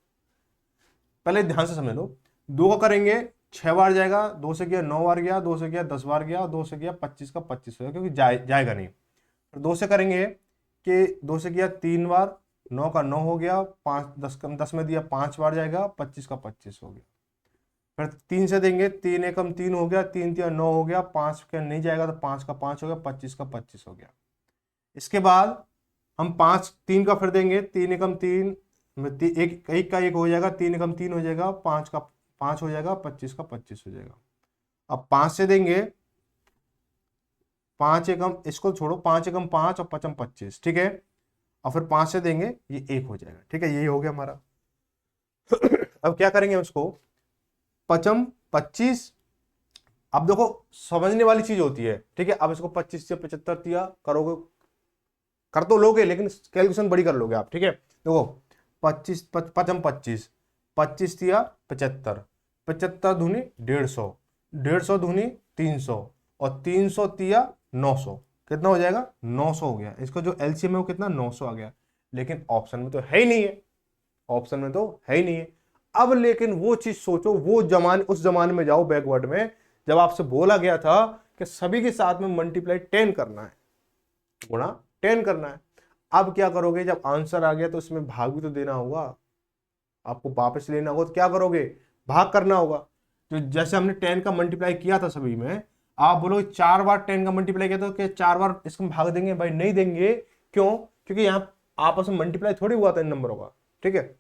पहले ध्यान से समझ लो। 2 का करेंगे 6 बार जाएगा, 2 से किया 9 बार गया, 2 से किया 10 बार गया, 2 से किया 25 का 25 होगा, क्योंकि जाएगा नहीं। 2 से करेंगे कि 2 से किया 3 बार, 9 का 9 हो गया, 5 10 कम 10 में दिया 5 बार जाएगा, 25 का 25 हो गया। फिर 3 से देंगे, 3 एकम 3 हो गया, 3 3 9 हो गया, 5 का नहीं जाएगा तो 5 का 5 हो गया, 25 का 25 हो गया। इसके बाद हम 5 3 का फिर देंगे, 3 एकम 3 एक का 1 हो जाएगा, 3 एकम 3 हो जाएगा, 5 का 5 हो जाएगा, 25 का 25 हो जाएगा। अब 5 से देंगे, 5 एकम इसको छोड़ो, 5 एकम 5 और 5 25, ठीक है। और फिर 5 से देंगे ये 1 हो जाएगा, ठीक है, यही हो गया हमारा। अब क्या करेंगे उसको, 5 25। अब देखो समझने वाली चीज होती है, ठीक है। अब इसको 25 से 75 दिया करोगे, कर तो लोगे लेकिन कैलकुलेशन बड़ी कर लोगे आप, ठीक है। देखो 25 5 25, 25 दिया 75, 75 दूनी 150, 150 दूनी 300 और 300 दिया 900, कितना हो जाएगा 900 हो गया। इसका जो एलसीएम है वो कितना 900 आ गया, लेकिन ऑप्शन में तो है ही नहीं है, ऑप्शन में तो है ही नहीं है। अब लेकिन वो चीज सोचो, वो जमाने, उस जमाने में जाओ बैकवर्ड में, जब आपसे बोला गया था कि सभी के साथ में मल्टीप्लाई 10 करना है, गुणा 10 करना है। अब क्या करोगे, जब आंसर आ गया तो इसमें भाग भी तो देना होगा, आपको वापस लेना होगा, तो क्या करोगे, भाग करना होगा। तो जैसे हमने 10 का मल्टीप्लाई किया था सभी में, आप बोलोगे 4 बार 10 का मल्टीप्लाई किया, तो क्या 4 बार इसमें भाग देंगे, भाई नहीं देंगे। क्यों, क्योंकि यहां आपस में मल्टीप्लाई थोड़ी हुआ था इन नंबरों का, ठीक है।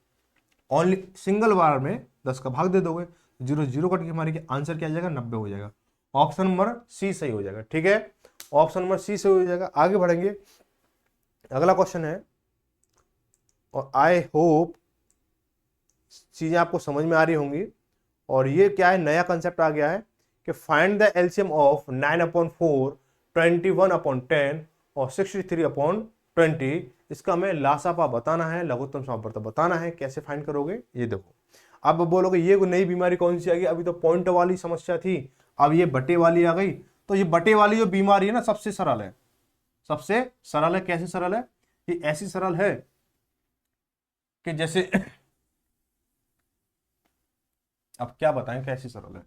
ओनली सिंगल बार में 10 का भाग दे दोगे, 0 0 कट के हमारे आंसर क्या आ जाएगा 90 हो जाएगा। ऑप्शन नंबर सी सही हो जाएगा, ठीक है, ऑप्शन नंबर सी सही हो जाएगा। आगे बढ़ेंगे, अगला क्वेश्चन है, और आई होप चीजें आपको समझ में आ रही होंगी। और ये क्या है, नया कंसेप्ट आ गया है कि फाइंड द एलसीएम ऑफ 9/4, 21/10 और 63/20। इसका हमें लासापा बताना है, लघुत्तम समापवर्तक बताना है। कैसे फाइंड करोगे, ये देखो अब बोलोगे ये नई बीमारी कौन सी आ गई, अभी तो पॉइंट वाली समस्या थी, अब ये बटे वाली आ गई। तो ये बटे वाली जो बीमारी है ना सबसे सरल है, सबसे सरल है। कैसे सरल है, ये ऐसी सरल है कि जैसे अब क्या बताएं कैसी सरल है,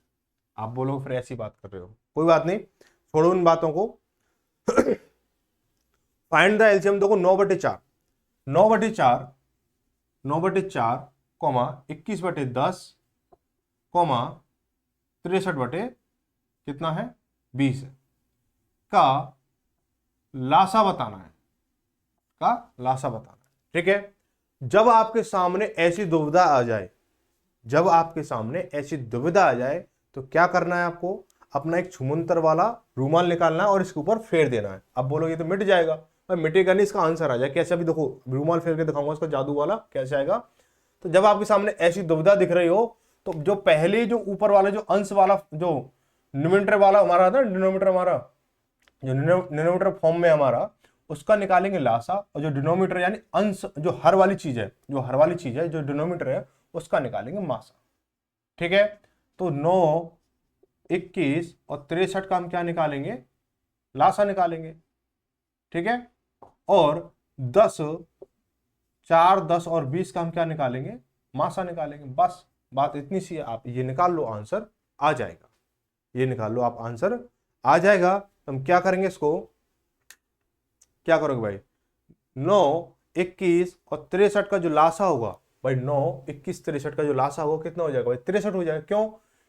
आप बोलोगे फिर ऐसी बात कर रहे हो, कोई बात नहीं, छोड़ो इन बातों को। फाइंड द एलसीएम, देखो 9/4, 9/4, 9/4 कॉमा 21/10 कॉमा 63 कितना है 20 है का लासा बताना है, का लासा बताना है। ठीक है, जब आपके सामने ऐसी दुविधा आ जाए, जब आपके सामने ऐसी दुविधा आ जाए तो क्या करना है आपको, अपना एक छुमंतर वाला रूमाल निकालना है और इसके ऊपर फेर देना है। अब बोलोगे तो मिट जाएगा, पर मिटेगा नहीं, इसका आंसर आ जाए कैसे, अभी देखो रूमाल फेर के दिखाऊंगा इसका जादू वाला कैसे आएगा। तो जब आपके सामने ऐसी दुविधा दिख रही हो तो जो पहले जो ऊपर वाला जो अंश वाला जो न्यूमरेटर वाला हमारा था, डिनोमीटर हमारा जो डिनोमीटर फॉर्म में हमारा, उसका निकालेंगे लासा, और जो डिनोमीटर यानी अंश जो हर वाली चीज है, जो हर वाली चीज है जो डिनोमीटर है उसका निकालेंगे मासा। ठीक है, तो 9, 21 और 63 का हम क्या निकालेंगे, लासा निकालेंगे। ठीक है, और 10, 4, 10 और 20 का हम क्या निकालेंगे, मासा निकालेंगे। बस बात इतनी सी है, आप ये निकाल लो आंसर आ जाएगा, ये निकाल लो आप आंसर आ जाएगा। हम क्या करेंगे, इसको क्या करोगे भाई, 9, 21 और 63 का जो लासा होगा भाई, 9, 21, 63 का जो लासा होगा कितना हो जाएगा भाई, 63 हो जाएगा। क्यों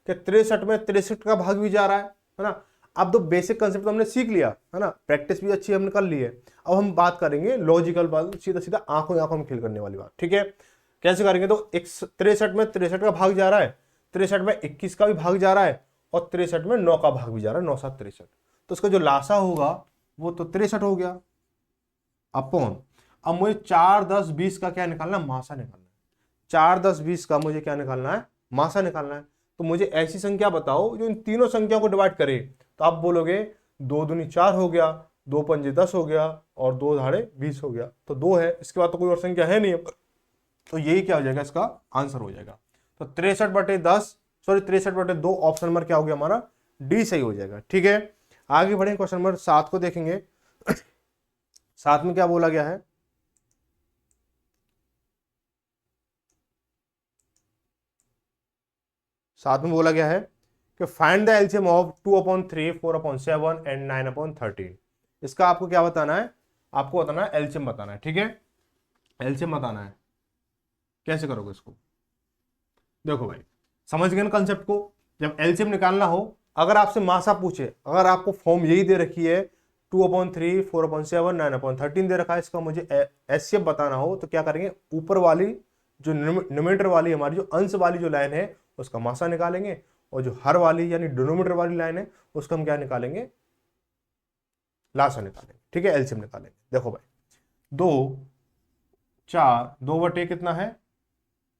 कि 63 में 63 का भाग भी जा रहा है ना। अब तो बेसिक कंसेप्ट तो हमने सीख लिया है ना, प्रैक्टिस भी अच्छी हमने कर ली है। अब हम बात करेंगे लॉजिकल बात, सीधा सीधा आंखों आंखों में खेल करने वाली बात। ठीक है, कैसे करेंगे, तो 63 में 63 का भाग जा रहा है, 63 में 21 का भी भाग जा रहा है, और 63 में 9 का भाग भी जा रहा है, 9, 7, 63। तो उसका जो लासा होगा वो तो 63 हो गया अपॉन, अब मुझे 4, 10, 20 का क्या निकालना है, मासा निकालना है। 4, 10, 20 का मुझे क्या निकालना है, मासा निकालना है। तो मुझे ऐसी संख्या बताओ जो इन तीनों संख्याओं को डिवाइड करे। तो आप बोलोगे 2 दूनी 4 हो गया, 2 पंजे 10 हो गया, और 2 धाड़े 20 हो गया, तो 2 है, इसके बाद तो कोई और संख्या है नहीं। तो यही क्या हो जाएगा, इसका आंसर हो जाएगा। तो 63/10, सॉरी 63/2, ऑप्शन नंबर क्या हो गया हमारा, डी सही हो जाएगा। ठीक है, आगे बढ़े, क्वेश्चन नंबर 7 को देखेंगे। 7 में क्या बोला गया है, साथ में बोला गया है कि find the LCM of 2/3, 4/7 and 9/13। इसका आपको क्या बताना है, आपको बताना है एलसीएम बताना है। ठीक है, एलसीएम बताना है, कैसे करोगे इसको, देखो भाई समझ गए ना कंसेप्ट को। जब एलसीएम निकालना हो, अगर आपसे मासा पूछे, अगर आपको फॉर्म यही दे रखी है 2/3, 4/7, 9/13 दे रखा है, इसका मुझे एचसीएफ बताना हो, तो क्या करेंगे, ऊपर वाली जो न्यूमरेटर वाली हमारी जो अंश वाली जो लाइन है उसका मासा निकालेंगे, और जो हर वाली यानी डिनोमीटर वाली लाइन है उसका हम क्या निकालेंगे, लासा निकालेंगे। ठीक है, एलसीएम निकालेंगे। देखो भाई 2, 4, 2 बटे कितना है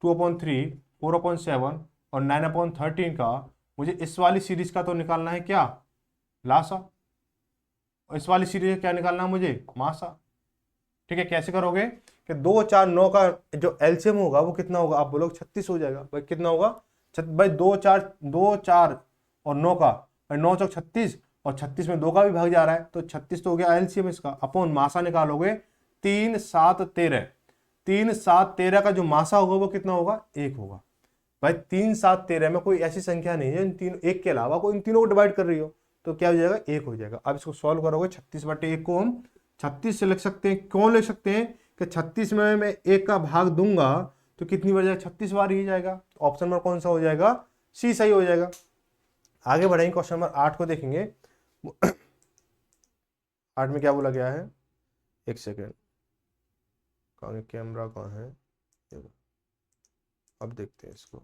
2/3, 4/7 और 9/13 का मुझे इस वाली सीरीज का तो निकालना है क्या, लासा, और इस वाली सीरीज का क्या निकालना है मुझे, मासा। ठीक है, कैसे करोगे कि 2, 4, 9 का जो एलसीएम होगा वो कितना होगा, आप बोलोगे 36 हो जाएगा। भाई कितना होगा, भाई 2, 4 और 9 का, भाई 9 चौक 36, और 36 में 2 का भी भाग जा रहा है, तो 36 तो हो गया एलसीएम इसका, अपॉन मासा निकालोगे 3, 7, 13। 3, 7, 13 का जो मासा होगा वो कितना होगा, 1 होगा। भाई 3, 7, 13 में कोई ऐसी संख्या नहीं है इन तीन, एक के अलावा कोई इन तीनों को डिवाइड कर रही हो, तो क्या हो जाएगा, 1 हो जाएगा। अब इसको सॉल्व करोगे, 36/1 को हम 36 से लिख सकते हैं। क्यों लिख सकते हैं कि 36 में मैं 1 का भाग दूंगा तो कितनी बार जाएगा, 36 बार ही जाएगा। ऑप्शन नंबर कौन सा हो जाएगा, सी सही हो जाएगा। आगे बढ़ेंगे, क्वेश्चन नंबर 8 को देखेंगे। 8 में क्या बोला गया है, एक सेकेंड, कहाँ कैमरा कहाँ है, अब देखते हैं इसको।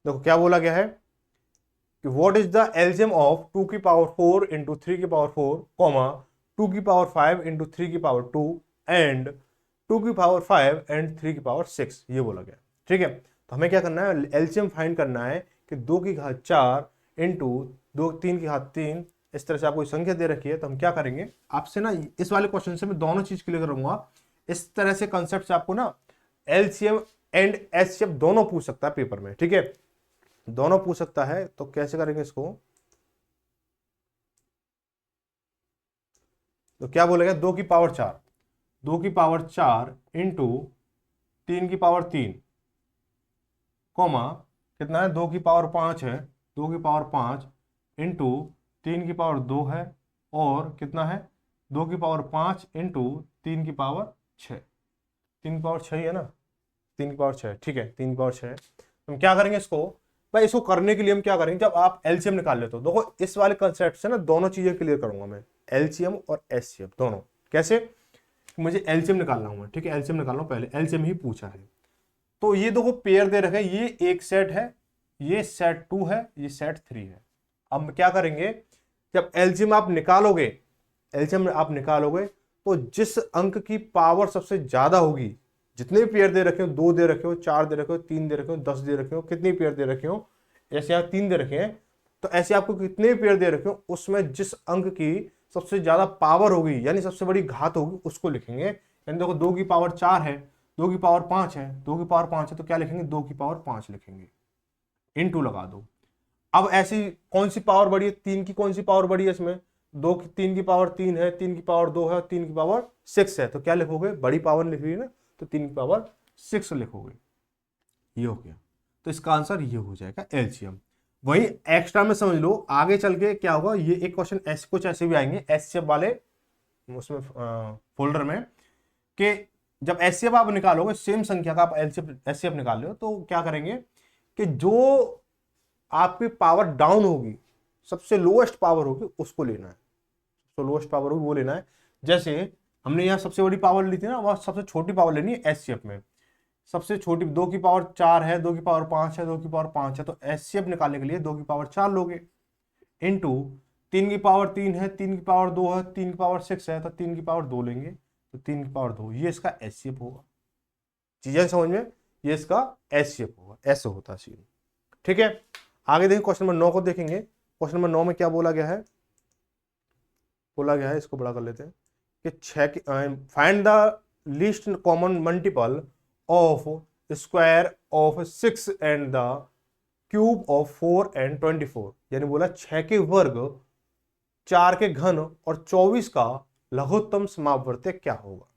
देखो क्या बोला गया है कि what is the LCM of 2 की पावर 4 इंटू 3 की पावर 4 कॉमा 2 की पावर 5 इंटू 3 की पावर 2 एंड 2 की पावर 5 एंड 3 की पावर 6, ये बोला गया। ठीक है, तो हमें क्या करना है, एलसीएम फाइंड करना है कि 2 की घात 4 इंटू 2, 3 की घात 3, इस तरह से आपको संख्या दे रखी है। तो हम क्या करेंगे, आपसे ना इस वाले क्वेश्चन से मैं दोनों चीज क्लियर करूंगा। इस तरह से कंसेप्ट से आपको ना एलसीएम एंड एचसीएफ दोनों पूछ सकता है पेपर में, ठीक है, दोनों पूछ सकता है। तो कैसे करेंगे इसको, तो क्या बोलेगा, 2 की पावर 4, 2 की पावर 4 इंटू 3 की पावर 3 कोमा कितना है, 2 की पावर 5 है, 2 की पावर 5 इंटू 3 की पावर 2 है, और कितना है 2 की पावर 5 इंटू 3 की पावर 6, 3 की पावर 6 ही है ना, 3 की पावर 6, ठीक है, 3 की पावर 6। हम क्या करेंगे इसको भाई, इसको करने के लिए हम क्या करेंगे, जब आप एलसीएम निकाल लेते हो, देखो इस वाले कंसेप्ट से ना दोनों चीजें क्लियर करूंगा मैं, एलसीएम और एचसीएफ दोनों। कैसे, मुझे एलसीएम निकालना हुआ, ठीक है, एलसीएम निकालना, पहले एलसीएम ही पूछा है। तो ये देखो पेयर दे रखे, ये एक सेट है, ये सेट 2 है, ये सेट 3 है। अब क्या करेंगे, जब एलसीएम आप निकालोगे, एलसीएम आप निकालोगे तो जिस अंक की पावर सबसे ज्यादा होगी, जितने भी पेयर दे रखे हो, 2 दे रखे हो, 4 दे रखे हो, 3 दे रखे हो, 10 दे रखे हो, कितने पेयर दे रखे हो, ऐसे यहाँ 3 दे रखे हैं, तो ऐसे आपको कितने पेयर दे रखे हो, उसमें जिस अंक की सबसे ज्यादा पावर होगी यानी सबसे बड़ी घात होगी उसको लिखेंगे। यानी देखो 2 की पावर 4 है, 2 की पावर 5 है, 2 की पावर 5 है, तो क्या लिखेंगे, 2 की पावर 5 लिखेंगे, इनटू लगा दो। अब ऐसी कौन सी पावर बड़ी है, 3 की कौन सी पावर बड़ी है इसमें, 3 की पावर 3 है, 3 की पावर 2 है, और 3 की पावर 6 है, तो क्या लिखोगे, बड़ी पावर लिख रही है ना, तो 3 की पावर 6 लिखोगे, ये हो गया। तो इसका आंसर ये हो जाएगा एलसीएम। वही एक्स्ट्रा में समझ लो, आगे चल के क्या होगा, ये एक क्वेश्चन ऐसे कुछ ऐसे भी आएंगे एचसीएफ वाले उसमें फोल्डर में, कि जब एचसीएफ आप निकालोगे, सेम संख्या का आप एचसीएफ निकाल रहे हो, तो क्या करेंगे कि जो आपकी पावर डाउन होगी, सबसे लोएस्ट पावर होगी उसको लेना है, सबसे लोएस्ट पावर होगी वो लेना है। जैसे हमने यहाँ सबसे बड़ी पावर ली थी ना, वह सबसे छोटी पावर लेनी है एचसीएफ में, सबसे छोटी 2 की पावर 4 है, 2 की पावर 5 है, 2 की पावर 5 है, तो एचसीएफ निकालने के लिए 2 की पावर 4 लोगे, इनटू 3 की पावर 3 है, 3 की पावर 2 है, 3 की पावर 6 है, तो 3 की पावर 2 लेंगे, तो 3 की पावर 2, ये इसका एचसीएफ होगा। चीजें समझ में, ये इसका एचसीएफ होगा, ऐसे होता सीन, ठीक है। आगे देखिए क्वेश्चन नंबर 9 को देखेंगे। क्वेश्चन नंबर 9 में क्या बोला गया है, बोला गया है, इसको बड़ा कर लेते हैं कि 6 find the least common multiple of square of 6 and the cube of 4 and 24, यानी बोला 6 के वर्ग, 4 के घन और 24 का लघुत्तम समापवर्त्य क्या होगा।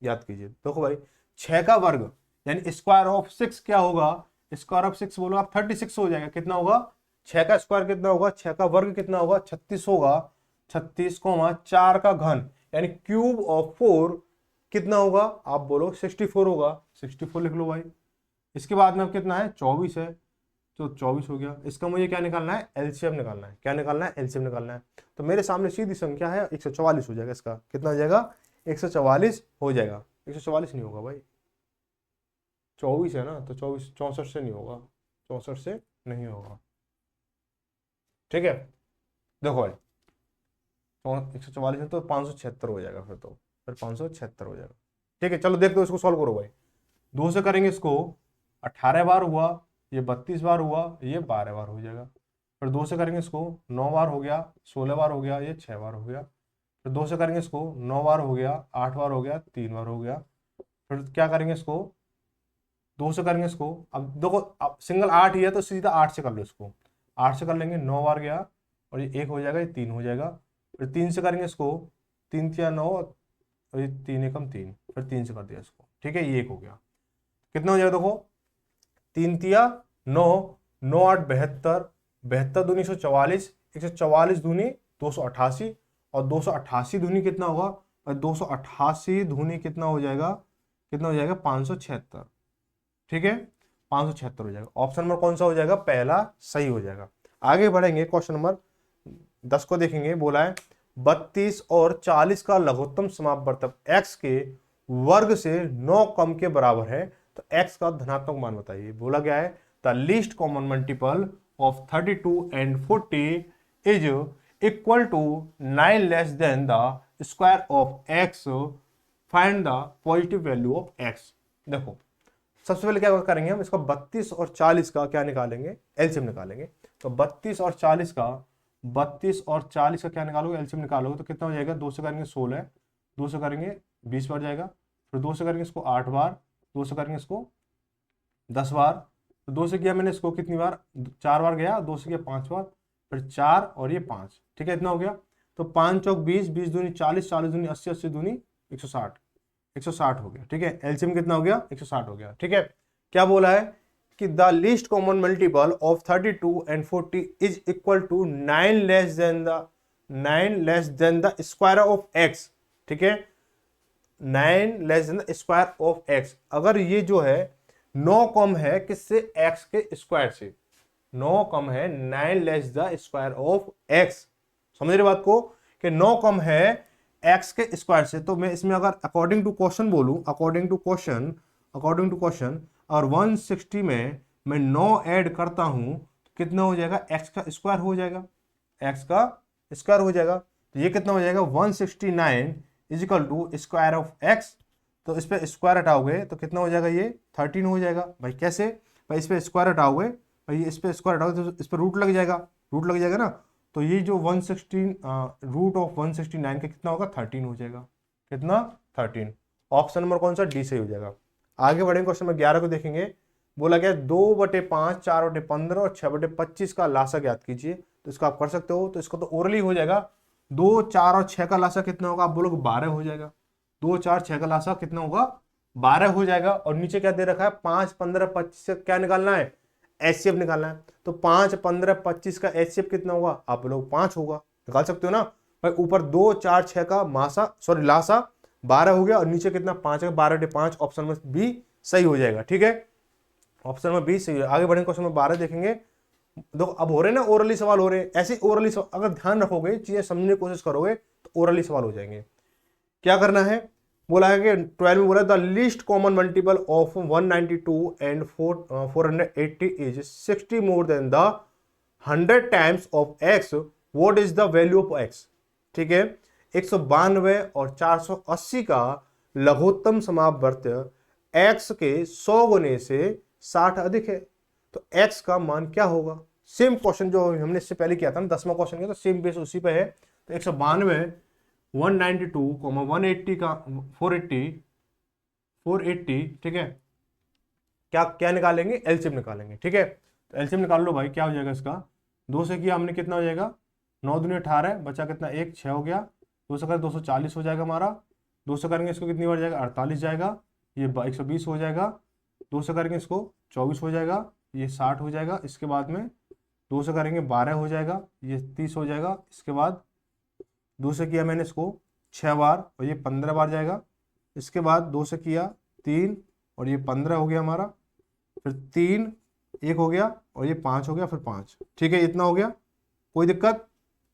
याद कीजिए, देखो भाई 6 का वर्ग यानी स्क्वायर ऑफ 6 क्या होगा, स्क्वायर ऑफ 6 बोलो आप 36 हो जाएगा, कितना होगा, 6 का स्क्वायर कितना होगा, 6 का वर्ग कितना होगा, 36 होगा, 36 4 का घन यानी क्यूब ऑफ 4 कितना होगा, आप बोलो 64 होगा, 64 लिख लो भाई। इसके बाद में अब कितना है, 24 है, तो 24 हो गया। इसका मुझे क्या निकालना है, एलसीएम निकालना है, क्या निकालना है, एलसीएम निकालना है। तो मेरे सामने सीधी संख्या है 144 हो जाएगा, इसका कितना हो जाएगा, 144 हो जाएगा, 144 नहीं होगा भाई, 24 है ना, तो 24 64 से नहीं होगा, 64 से नहीं होगा, ठीक है। देखो भाई 144 है तो 576 हो जाएगा, फिर 576 हो जाएगा, ठीक है। चलो देखते हो, इसको सॉल्व करो भाई, 2 से करेंगे इसको, 18 बार हुआ, ये 32 बार हुआ, ये 12 बार हो जाएगा। फिर 2 से करेंगे इसको, 9 बार हो गया, 16 बार हो गया, ये 6 बार हो गया। फिर 2 से करेंगे इसको, 9 बार हो गया, 8 बार हो गया, 3 बार हो गया। फिर क्या करेंगे इसको, 2 से करेंगे इसको, अब देखो अब सिंगल 8 ही है तो सीधा 8 से कर लो इसको, 8 से कर लेंगे, 9 बार गया, और ये 1 हो जाएगा, ये 3 हो जाएगा। फिर 3 से करेंगे इसको, 3 या 9, और ये 3 एकम 3, फिर 3 से कर दिया इसको, ठीक है, ये 1 हो गया। कितना हो जाएगा, देखो 3 तिया 9, 9 8 72, 72 दूनी 144, 144 दूनी 288, और 288 दूनी कितना होगा, और 288 दूनी कितना हो जाएगा, कितना हो जाएगा 576, ठीक है, 576 हो जाएगा। ऑप्शन नंबर कौन सा हो जाएगा, पहला सही हो जाएगा। आगे बढ़ेंगे, क्वेश्चन नंबर 10 को देखेंगे। बोला है 32 और 40 का लघुत्तम समापवर्तक x के वर्ग से 9 कम के बराबर है, तो x का धनात्मक मान बताइए। बोला गया है the least common multiple of 32 and 40 is equal to 9 less than the square of x, find the positive value of x। देखो सबसे पहले क्या करेंगे हम, इसका 32 और 40 का क्या निकालेंगे, एलसीएम निकालेंगे। तो 32 और 40 का क्या निकालोगे, एलसीएम निकालोगे, तो कितना हो जाएगा, 2 से करेंगे 16, 2 से करेंगे 20 बार जाएगा, फिर 2 से करेंगे इसको 8 बार, 2 से करेंगे इसको 10 बार, तो 2 से किया मैंने इसको कितनी बार, 4 बार गया, 2 से किया 5 बार, फिर 4 और ये 5, ठीक है, इतना हो गया। तो 5 चौक 20, 20 दूनी 40, 40 दूनी 80, 80 दूनी 160, 160 हो गया, ठीक है। एलसीएम कितना हो गया, 160 हो गया, ठीक है। क्या बोला है कि the least common multiple of 32 and 40 is equal to 9 less than the square of x, ठीक है, 9 less than the square of x. अगर ये जो है 9 कम है किससे, x के स्क्वायर से, 9 कम है 9 less the square of x, समझ रहे बात को, कि 9 कम है x के स्क्वायर से। तो मैं इसमें अगर अकॉर्डिंग टू क्वेश्चन बोलूं, अकॉर्डिंग टू क्वेश्चन और 160 में मैं 9 ऐड करता हूं तो कितना हो जाएगा, x का स्क्वायर हो जाएगा, x का स्क्वायर हो जाएगा। तो ये कितना हो जाएगा, 169 is equal to square of x। तो इस पे स्क्वायर हटाओगे तो कितना हो जाएगा, ये 13 हो जाएगा। भाई कैसे, भाई इस पे स्क्वायर हटाओगे, भाई इस पे स्क्वायर हटाओगे तो इस पे रूट लग जाएगा ना। तो ये जो 116 रूट ऑफ 169 का कितना होगा, 13 हो जाएगा, कितना, 13। ऑप्शन नंबर कौन सा, डी सही हो जाएगा। आगे बढ़ेंगे, क्वेश्चन नंबर 11 को देखेंगे। बोला गया 2/5, 4/15 और 6/25 का लासा ज्ञात कीजिए। तो इसको आप कर सकते हो, तो इसको तो ओरली हो जाएगा। 2, 4 और 6 का लासा कितना होगा, आप बोलोगे 12 हो जाएगा। 2, 4, 6 का लासा कितना होगा, 12 हो जाएगा। और नीचे क्या दे रखा है, 5, 15, 25 से क्या निकालना है, एचसीएफ निकालना है। तो 5, 15, 25 का एचसीएफ कितना होगा, आप लोग 5 होगा, निकाल सकते हो ना भाई। ऊपर 2, 4, 6 का लासा 12 हो गया, और नीचे कितना 5 है, 12/5। ऑप्शन में बी सही हो जाएगा, ठीक है, ऑप्शन में बी सही है। आगे बढ़ेंगे, क्वेश्चन नंबर 12 देखेंगे। देखो अब हो रहे ना ओरली सवाल हो रहे हैं, ऐसे ओरली सवाल अगर ध्यान रखोगे, चीजें समझने की कोशिश करोगे तो ओरली सवाल हो जाएंगे। क्या करना है, बोला है कि 12 में बोला the least common multiple of 192 and 480 is 60 more than the 100 times of x, what is the value of x, ठीक है। 192 और 480 का लघुत्तम समापवर्त्य एक्स के 100 गुने से 60 अधिक है, तो एक्स का मान क्या होगा। सेम क्वेश्चन जो हमने इससे पहले किया था ना, 10वां क्वेश्चन किया, तो सेम बेस उसी पे है। तो 192 192, 180 का 480, ठीक है, क्या क्या निकालेंगे, एलसीएम निकालेंगे, ठीक है। तो एलसीएम निकाल लो भाई, क्या हो जाएगा इसका, 2 से किया हमने कितना हो जाएगा, 9 दूनी 18, बचा कितना 1, 6 हो गया। 2 से करें 240 हो जाएगा हमारा। 2 से करेंगे इसको कितनी बार जाएगा, 48 जाएगा, ये 120 हो जाएगा। 2 से करेंगे इसको 24 हो जाएगा, ये 60 हो जाएगा। इसके बाद में 2 से करेंगे 12 हो जाएगा, ये 30 हो जाएगा। इसके बाद 2 से किया मैंने इसको 6 बार, और ये 15 बार जाएगा। इसके बाद 2 से किया 3, और ये 15 हो गया हमारा। फिर 3, 1 हो गया, और ये 5 हो गया, फिर 5, ठीक है, इतना हो गया। कोई दिक्कत,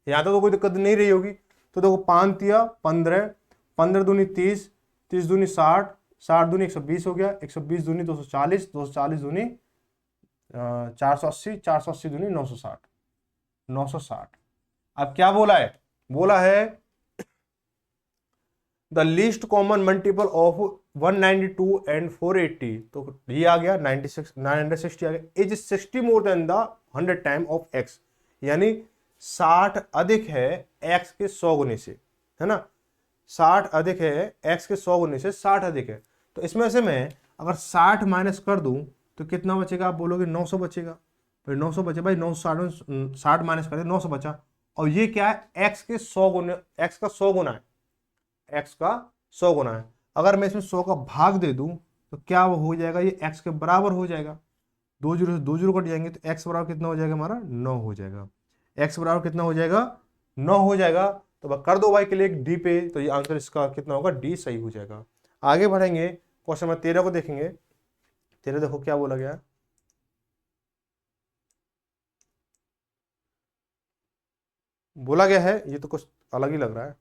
यहाँ तो कोई दिक्कत नहीं रही होगी। तो देखो 5 तिया 15, 15 दूनी 30, 30 दूनी 60, 60 दूनी 120 हो गया, 120 दूनी 240, 240 दूनी 480, 480 दूनी 960, 960। अब क्या बोला है, बोला है the least common multiple of 192 and 480, तो ये आ गया 960 आ गया। Is 60 more than the 100 time of x, यानी 60 अधिक है x के 100 गुने से, है ना। 60 अधिक है x के 100 गुने से, 60 अधिक है। तो इसमें से मैं अगर 60 माइनस कर दूं तो कितना बचेगा, आप बोलोगे 900 बचेगा। भाई 900 बचे, भाई 960 60 माइनस कर दे, 900 बचा। और ये क्या है, x के 100 गुने, x का 100 गुना है, x का 100 गुना है। अगर मैं इसमें 100 का भाग दे दूं तो क्या हो जाएगा, ये x के बराबर हो जाएगा। 2 जीरो से 2 जीरो कट जाएंगे, तो x बराबर कितना हो जाएगा हमारा, 9 हो जाएगा। x बराबर कितना हो जाएगा, 9 हो जाएगा। तो कर दो भाई क्लिक डी पे, तो ये आंसर इसका कितना होगा, डी सही हो जाएगा। आगे बढ़ेंगे, क्वेश्चन नंबर 13 को देखेंगे। 13 देखो क्या बोला गया, बोला गया है, ये तो कुछ अलग ही लग रहा है।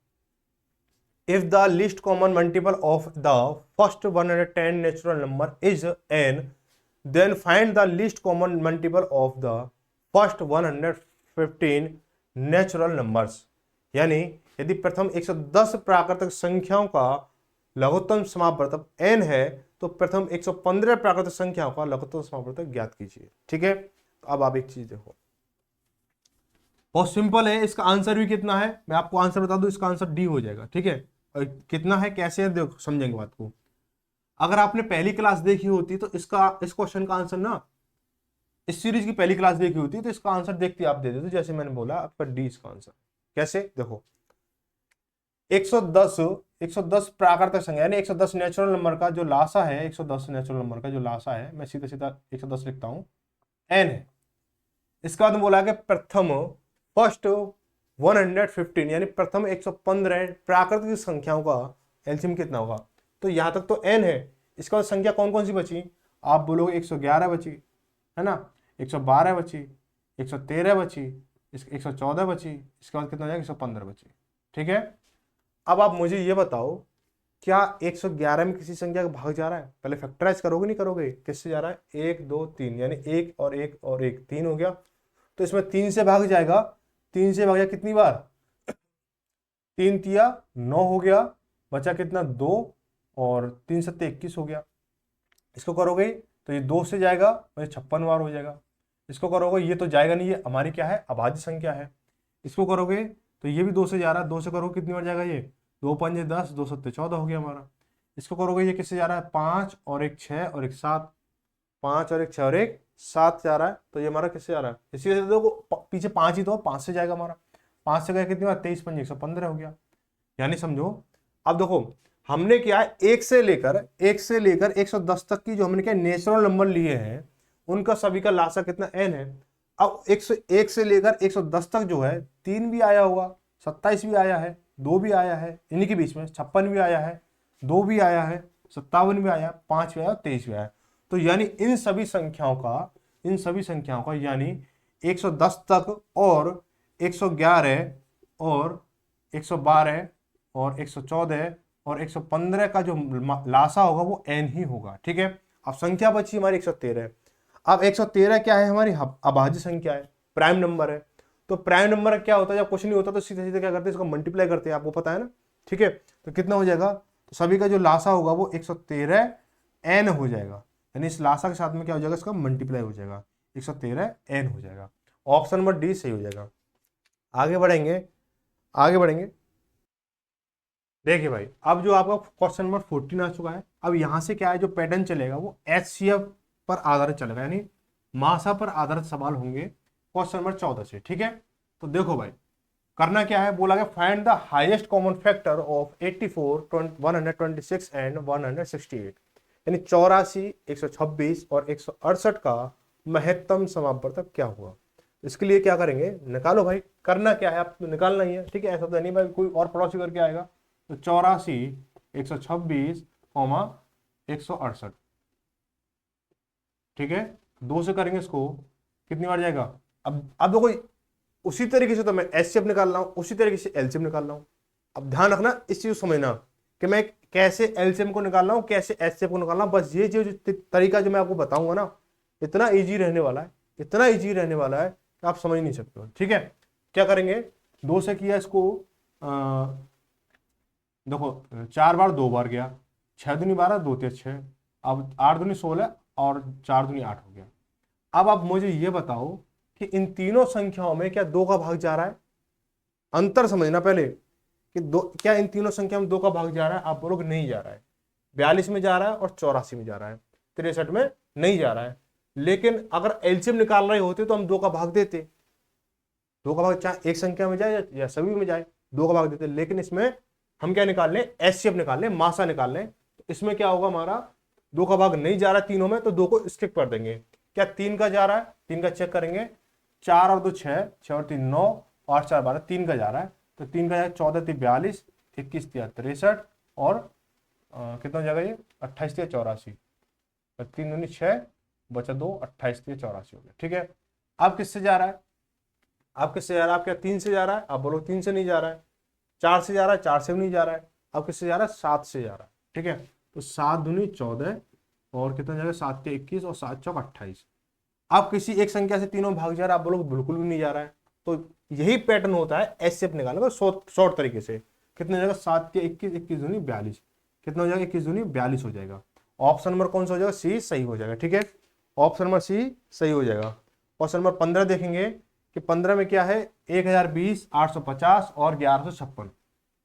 If the least common multiple of the first 110 natural number is n, then find the least common multiple of the first 115 natural numbers। यानी यदि प्रथम 110 प्राकृतिक संख्याओं का लघुत्तम समापवर्तक n है, तो प्रथम 115 प्राकृतिक संख्याओं का लघुत्तम समापवर्तक ज्ञात कीजिए, ठीक है। तो अब आप एक चीज देखो, बहुत सिंपल है, इसका आंसर भी कितना है मैं आपको आंसर बता दूं, इसका आंसर डी हो जाएगा, ठीक है। और कितना है कैसे है देखो, समझेंगे बात को। अगर आपने पहली क्लास देखी होती तो इस क्वेश्चन का आंसर ना, इस सीरीज की पहली क्लास देखी होती तो इसका आंसर देखते आप दे देते, जैसे मैंने बोला आपका डी इसका आंसर। कैसे देखो, 110 110 प्राकृतिक संख्या यानी 110 नेचुरल नंबर का जो लासा है, 110 नेचुरल नंबर का जो लासा है, मैं सीधा सीधा 110 लिखता हूं, एन है। इसका बाद बोला कि प्रथम फर्स्ट 115 यानी प्रथम 115 प्राकृतिक संख्याओं का एलसीएम कितना होगा। तो यहां तक तो एन है, इसका बाद संख्या कौन कौन सी बची, आप बोलोगे 111 बची है ना, 112 बची, 113 बची, 114 बची, इसके बाद कितना हो जाएगा 115 बची। ठीक है, अब आप मुझे ये बताओ क्या 111 में किसी संख्या का भाग जा रहा है, पहले फैक्टराइज करोगे नहीं करोगे, किससे जा रहा है, 1 2 3 यानी 1 और 1 और 1 3 हो गया, तो इसमें 3 से भाग जाएगा, 3 से भाग जाएगा कितनी बार, 3 तिया 9 हो गया, बचा कितना 2 और 3 सत्ते 21 हो गया। इसको करोगे तो ये 2 से जाएगा, मतलब 56 बार हो जाएगा। इसको करोगे ये तो जाएगा नहीं, ये हमारी क्या है अभाज्य संख्या है। इसको करोगे तो ये भी 2 से जा रहा है, 2 से करोगे कितनी बार जाएगा, ये 2 पंजे 10, 2 सत्ते 14 हो गया हमारा। इसको करोगे ये किससे जा रहा है, 5 और 1 6 और 1 7, 5 और 1 6 और 1 7 जा रहा है, तो ये हमारा किससे जा रहा है, इसी वजह से देखो पीछे 5 ही तो 5 से जाएगा हमारा, 5 से गया कितनी बार, 23 पंजे 115 हो गया। यानी समझो, अब देखो हमने क्या है 1 से लेकर 110 तक की जो हमने क्या नेचुरल नंबर लिए हैं उनका सभी का लासा कितना n है। अब 101 से लेकर 110 तक जो है 3 भी आया होगा, 27 भी आया है, 2 भी आया है, इन्हीं के बीच में 56 भी आया है, 2 भी आया है, 57 भी आया, 5 भी आया, 23 भी आया। तो यानी इन सभी संख्याओं का यानी 110 तक और 111 और 112 और 114 और 115 का जो लासा होगा वो n ही होगा। ठीक है, अब संख्या बची हमारी 113। अब 113 क्या है, हमारी अभाज्य संख्या है, प्राइम नंबर है। तो प्राइम नंबर क्या होता है, जब कुछ नहीं होता तो सीधे सीधे क्या करते हैं, इसको मल्टीप्लाई करते हैं, आपको पता है ना। ठीक है, तो कितना हो जाएगा, तो सभी का जो लासा होगा वो 113 n हो जाएगा, यानी इस लासा के साथ में क्या हो जाएगा, इसका मल्टीप्लाई हो जाएगा, 113 n हो जाएगा। ऑप्शन नंबर डी सही हो जाएगा। आगे बढ़ेंगे। देखिए भाई, अब जो आपका क्वेश्चन नंबर 14 आ चुका है, अब यहां से क्या है जो पैटर्न चलेगा वो HCF पर आधारित चलेगा, यानी मासा पर आधारित सवाल होंगे क्वेश्चन नंबर 14 से। ठीक है, तो देखो भाई करना क्या है, बोला गया find the highest common factor of 84, 126 and 168, यानी 84, 126 और 168 का महत्तम समापवर्तक क्या हुआ। इसके लिए क्या करेंगे, निकालो भाई, करना क्या है आपको, निकालना ही है। ठीक है, ऐसा तो नहीं भाई कोई और पड़ोसी करके आएगा। तो 84, 126, 168, ठीक है, 2 से करेंगे इसको, कितनी बार जाएगा। अब देखो उसी तरीके से तो मैं एचसीएफ निकाल रहा हूं, उसी तरीके से एलसीएम निकाल रहा हूं। अब ध्यान रखना, इस चीज को समझना कि मैं कैसे एलसीएम को निकाल रहा हूं, कैसे एचसीएफ को निकाल रहा हूं। बस ये जो तरीका जो मैं आपको बताऊंगा ना, इतना ईजी रहने वाला है, इतना ईजी रहने वाला है कि आप समझ नहीं सकते हो। ठीक है, क्या करेंगे, 2 से किया इसको, देखो 4 बार 2 बार गया, 6 दूनी 12, 2 3 6, अब 8 दूनी 16 और 4 दूनी 8 हो गया। अब आप मुझे ये बताओ कि इन तीनों संख्याओं में क्या 2 का भाग जा रहा है, अंतर समझना पहले कि क्या इन तीनों संख्या में 2 का भाग जा रहा है। आप बोलोगे नहीं जा रहा है, 42 में जा रहा है और 84 में जा रहा है, 63 में नहीं जा रहा है। लेकिन अगर एलसीएम निकाल रहे होते तो हम 2 का भाग देते, 2 का भाग चाहे एक संख्या में जाए या सभी में जाए, 2 का भाग देते। लेकिन इसमें हम क्या निकाल लें, एचसीएफ निकाल लें, मासा निकाल लें। तो इसमें क्या होगा, हमारा 2 का भाग नहीं जा रहा है तीनों में, तो 2 को स्किप कर देंगे। क्या 3 का जा रहा है, 3 का चेक करेंगे, 4 और 2 6, 6 और 3 9, 8 4 12, 3 का जा रहा है, तो 3 का जाएगा 14 3 42, 21 3 63 और कितना हो जाएगा ये 28 3 84, 3 दूनी 6 बचा 2, 28 3 84 हो गया। ठीक है, अब किससे जा रहा है, आप किससे जा रहा है, आप क्या 3 से जा रहा है, आप बोलो 3 से नहीं जा रहा है, 4 से जा रहा है, 4 से भी नहीं जा रहा है, अब किससे जा रहा है, 7 से जा रहा है। ठीक है, तो 7 दूनी 14 और कितना जाएगा 7 के 21 और 7 चौक 28। आप किसी एक संख्या से तीनों भाग जा रहा है, आप बोलोगे बिल्कुल भी नहीं जा रहा है। तो यही पैटर्न होता है एचसीएफ निकालने का शॉर्ट तरीके से। कितना जाएगा 7 के 21, 21 दूनी 42, कितना हो जाएगा 21 दूनी 42 हो जाएगा। ऑप्शन नंबर कौन सा हो जाएगा, सी सही हो जाएगा। ठीक है, ऑप्शन नंबर सी सही हो जाएगा। क्वेश्चन नंबर 15 देखेंगे कि 15 में क्या है, 1020, 850 और 1156,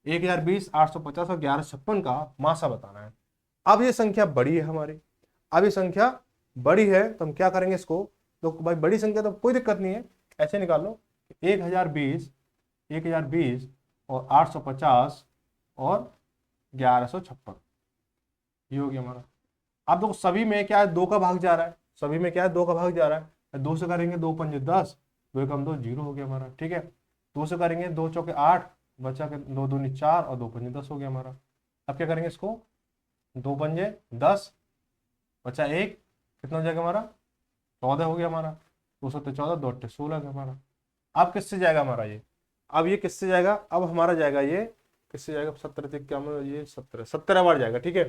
1020, 850 और 1156 का मासा बताना है। अब ये संख्या बड़ी है हमारी, अब ये संख्या बड़ी है तो हम क्या करेंगे इसको, तो भाई बड़ी संख्या तो कोई दिक्कत नहीं है, ऐसे निकाल लो 1020 और 850 और 1156, ये हो गया हमारा। अब देखो सभी में क्या है, 2 का भाग जा रहा है, सभी में क्या है 2 का भाग जा रहा है, 2 से करेंगे 2 पंजे 10, 2 एकम 2, 0 हो गया हमारा। ठीक है, 2 से करेंगे 2 चौके 8, बचा के 2 दूनी 4 और 2 पंजे 10 हो गया हमारा। अब क्या करेंगे इसको, 2 पंजे 10 बचा 1, कितना हो जाएगा हमारा 14 हो गया हमारा, 2 सत्ते 14, 2 अट्ठे 16 का हमारा। अब किससे जाएगा हमारा ये, अब ये किससे जाएगा, अब हमारा जाएगा ये किससे जाएगा, 17 से क्या ये 17 बार जाएगा। ठीक है,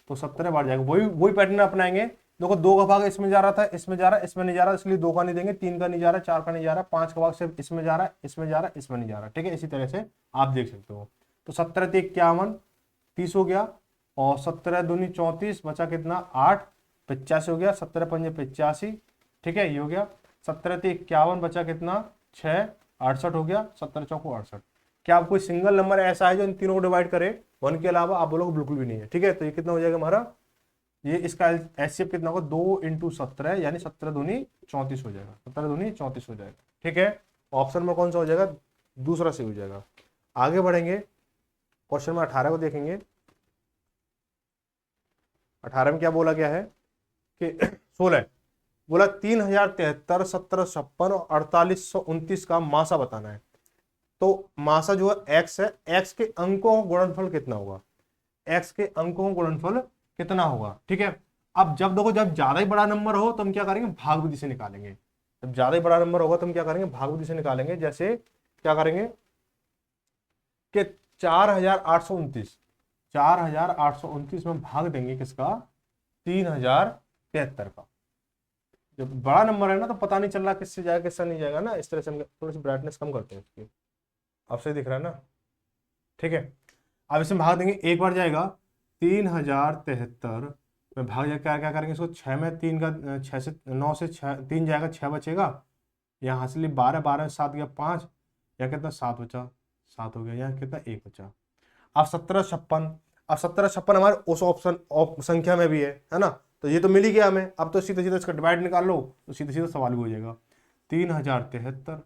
तो 17 बार जाएगा, वही पैटर्न अपनाएंगे। देखो 2 का भाग इसमें जा रहा था, इसमें जा रहा है, इसमें नहीं जा रहा, इसलिए 2 का नहीं देंगे, 3 का नहीं जा रहा, 4 का नहीं जा रहा, 5 का भाग सिर्फ इसमें जा रहा है, इसमें जा रहा है, इसमें नहीं जा रहा। ठीक है, इसी तरह से आप देख सकते हो। तो 17 से 51 30 हो गया, और 17 दूनी 34 बचा कितना 8 85 हो गया, 17 पंजे 85। ठीक है, ये हो गया। 17 से 51 बचा कितना 6 68 हो गया, 17 चौको 68। क्या आप कोई सिंगल नंबर ऐसा है जो इन तीनों को डिवाइड करे 1 के अलावा, आप बोलोगे बिल्कुल भी नहीं है। ठीक है, तो ये कितना हो जाएगा हमारा, ये इसका एचसीएफ कितना होगा 2 × 17 यानी 17 दूनी 34 हो जाएगा, 17 दूनी 34 हो जाएगा। ठीक है, ऑप्शन में कौन सा हो जाएगा, दूसरा सही हो जाएगा। आगे बढ़ेंगे, क्वेश्चन में 18 को देखेंगे। 18 में क्या बोला गया है कि 16 बोला 3073 1756 और 4829 का मासा बताना है। तो मासा जो है एक्स है, एक्स के अंकों का गुणनफल कितना होगा, एक्स के अंकों का गुणनफल कितना होगा। ठीक है, अब जब देखो जब ज्यादा ही बड़ा नंबर हो तो हम क्या करेंगे, भाग विधि से निकालेंगे। जब ज्यादा ही बड़ा नंबर होगा तो हम क्या करेंगे, भाग विधि से निकालेंगे। जैसे क्या करेंगे कि 4829 में भाग देंगे किसका, 3073 का। जब बड़ा नंबर है ना तो पता नहीं चल रहा किससे जाएगा किससे नहीं जाएगा ना, इस तरह से हम थोड़ी सी ब्राइटनेस कम करते हैं इसकी, आपसे दिख रहा है ना। ठीक है, अब इसमें भाग देंगे, एक बार जाएगा 3073 में भाग जाएगा, क्या क्या करेंगे इसको, 6 में 3 का 6 से 9 से 6 3 जाएगा, 6 बचेगा, यहाँ से 12 12 7 गया 5, यहाँ कितना 7 बचा, 7 हो गया, यहाँ कितना 1 बचा। अब 1756, अब 1756 हमारे उस ऑप्शन संख्या में भी है ना, तो ये तो मिल ही गया हमें। अब तो सीधा सीधा इसका डिवाइड निकाल लो तो सीधा सीधा सवाल भी हो जाएगा। 3073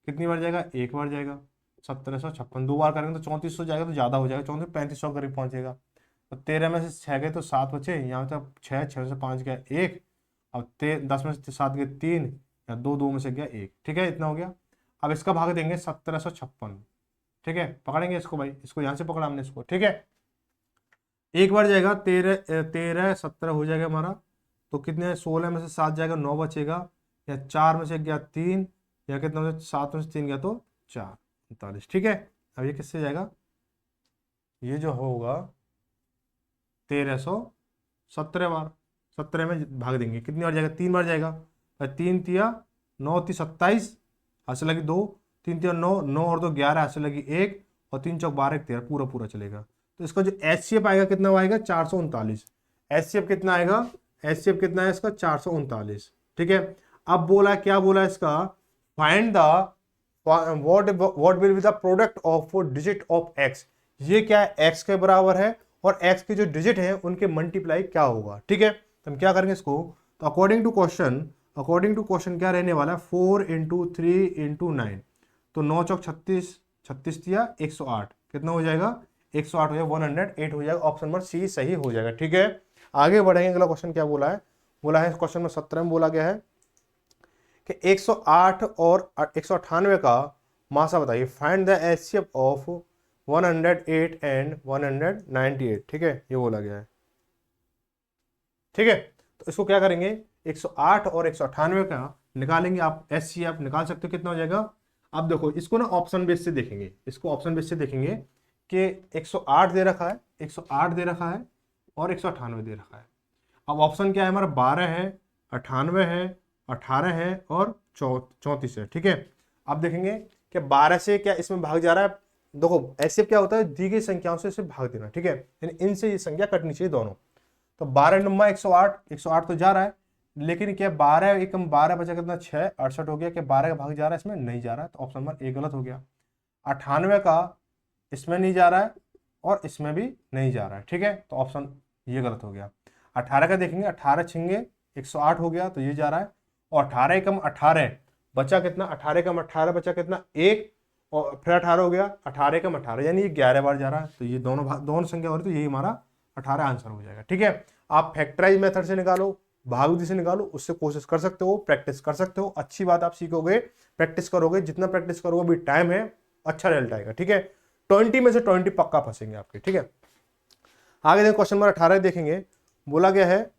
कितनी बार जाएगा, एक बार जाएगा, 1756 2 बार करेंगे तो 3400 जाएगा, तो ज़्यादा हो जाएगा, 3500 करीब पहुंचेगा। तो 13 में से 6 गए तो 7 बचे, यहाँ तक 6 6 से 5 गया 1, अब 10 में से 7 गए 3, या 2 2 में से गया 1। ठीक है, इतना हो गया। अब इसका भाग देंगे 1756। ठीक है, पकड़ेंगे इसको भाई, इसको यहाँ से पकड़ा हमने इसको। ठीक है, एक बार जाएगा 13 17 हो जाएगा हमारा, तो कितने 16 में से 7 जाएगा 9 बचेगा, या 4 में से गया 3, या कितना 7 में से 3 गया तो 4 39। ठीक है, अब ये किससे जाएगा, ये जो होगा 1317 बार, 17 में भाग देंगे, कितनी बार जाएगा 3 बार जाएगा, 3 तिया 9 ती 27, हाथ लगी 2, 3 तिया 9 9 और 2 11, हाथ लगी 1, और 3 चौक 12 13, पूरा पूरा चलेगा। तो इसका जो एचसीएफ आएगा कितना आएगा 439। एचसीएफ कितना आएगा, एचसीएफ कितना है इसका 439। ठीक है, अब बोला क्या बोला इसका, find the what will be the product of digit of x. ये क्या है, एक्स के बराबर है और एक्स के जो डिजिट है उनके मल्टीप्लाई क्या होगा। ठीक है, तो हम क्या करेंगे इसको, तो अकॉर्डिंग टू क्वेश्चन क्या रहने वाला है, 4 × 3 × 9, तो 9 चौक 36, 36 दिया 108, कितना हो जाएगा 108 हो जाएगा, 108 हो जाएगा, ऑप्शन नंबर सी सही हो जाएगा। ठीक है, आगे बढ़ेंगे, अगला क्वेश्चन क्या बोला है, क्वेश्चन में 17 में बोला गया है कि 108 और 198 का मासा बताइए, find the HCF of 108 and 198। ठीक है, ये बोला गया है। ठीक है, तो इसको क्या करेंगे, 108 और 198 का निकालेंगे, आप एचसीएफ निकाल सकते हो, कितना हो जाएगा। अब देखो इसको ना ऑप्शन बेस से देखेंगे, इसको ऑप्शन बेस से देखेंगे कि 108 दे रखा है, 108 दे रखा है और 198 दे रखा है। अब ऑप्शन क्या है हमारा, 12 है, 98 है, 18 है और 34 है। ठीक है, अब देखेंगे कि 12 से क्या इसमें भाग जा रहा है, देखो ऐसे क्या होता है, दी गई संख्याओं से इसे भाग देना। ठीक है, यानी इनसे ये संख्या कटनी चाहिए दोनों। तो 12 नंबर 108 तो जा रहा है, लेकिन क्या 12 एकम 12 बचा कितना 6 68 हो गया, कि 12 का भाग जा रहा है, इसमें नहीं जा रहा है, तो ऑप्शन नंबर ए गलत हो गया। 98 का इसमें नहीं जा रहा है और इसमें भी नहीं जा रहा है। ठीक है, तो ऑप्शन ये गलत हो गया। 18 का देखेंगे, 18 छिंगे 108 हो गया, तो ये जा रहा है। और 18 एकम 18 बचा कितना, 18 एकम 18 बचा कितना, एक, और फिर 18 हो गया, 18 एकम 18 यानी ये 11 बार जा रहा है। तो ये दोनों संख्या हो रही, तो यही हमारा 18 आंसर हो जाएगा। ठीक है, आप फैक्टराइज मेथड से निकालो, भागविधि से निकालो, उससे कोशिश कर सकते हो, प्रैक्टिस कर सकते हो। अच्छी बात, आप सीखोगे, प्रैक्टिस करोगे, जितना प्रैक्टिस करोगे, अभी टाइम है, अच्छा रिजल्ट आएगा। ठीक है, 20 में से 20 पक्का फंसेंगे आपके। ठीक है, आगे देखें, क्वेश्चन नंबर 18 देखेंगे। बोला गया है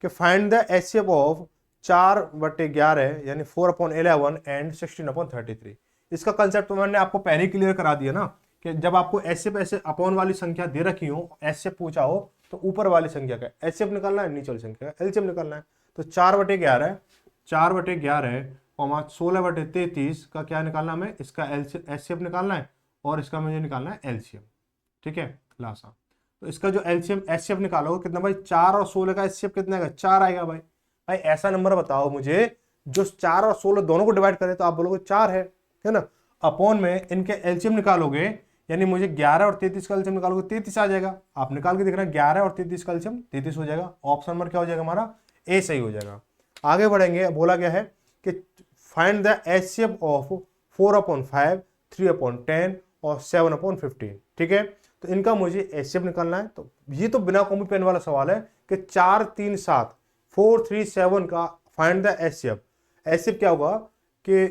कि फाइंड द एचसीएफ ऑफ 4/11 यानी 4/11 एंड 16/33। इसका कंसेप्ट तो मैंने आपको पहले ही क्लियर करा दिया ना, कि जब आपको एचसीएफ ऐसे अपॉन वाली संख्या दे रखी हो, एचसीएफ पूछा हो, तो ऊपर वाली संख्या का एचसीएफ निकालना है, नीचे वाली संख्या का एलसीएम निकालना है। तो 4/11 16/33 का क्या निकालना हमें, इसका एचसीएफ निकालना है, और इसका मुझे निकालना है एलसीएम। ठीक है, लासा। तो इसका जो एलसीएम एचसीएफ निकालोगे कितना भाई, 4 और 16 का एचसीएफ कितना आएगा, 4 आएगा भाई। भाई ऐसा नंबर बताओ मुझे जो 4 और 16 दोनों को डिवाइड करे, तो आप बोलोगे 4 है ना। अपॉन में इनके एलसीएम निकालोगे, यानी मुझे 11 और 33 का एलसीएम निकालोगे, 33 आ जाएगा। आप निकाल के देख रहे हैं, 11 और 33 का एलसीएम 33 हो जाएगा। ऑप्शन नंबर क्या हो जाएगा हमारा, ए सही हो जाएगा। आगे बढ़ेंगे, बोला गया है कि फाइंड द एचसीएफ ऑफ 4/5, 3/10 और 7/15। ठीक है, तो इनका मुझे एचसीएफ निकालना है। तो ये तो बिना कॉपी पेन वाला सवाल है कि 4 3 7 4 3 7 का फाइंड द एचसीएफ। एचसीएफ क्या होगा कि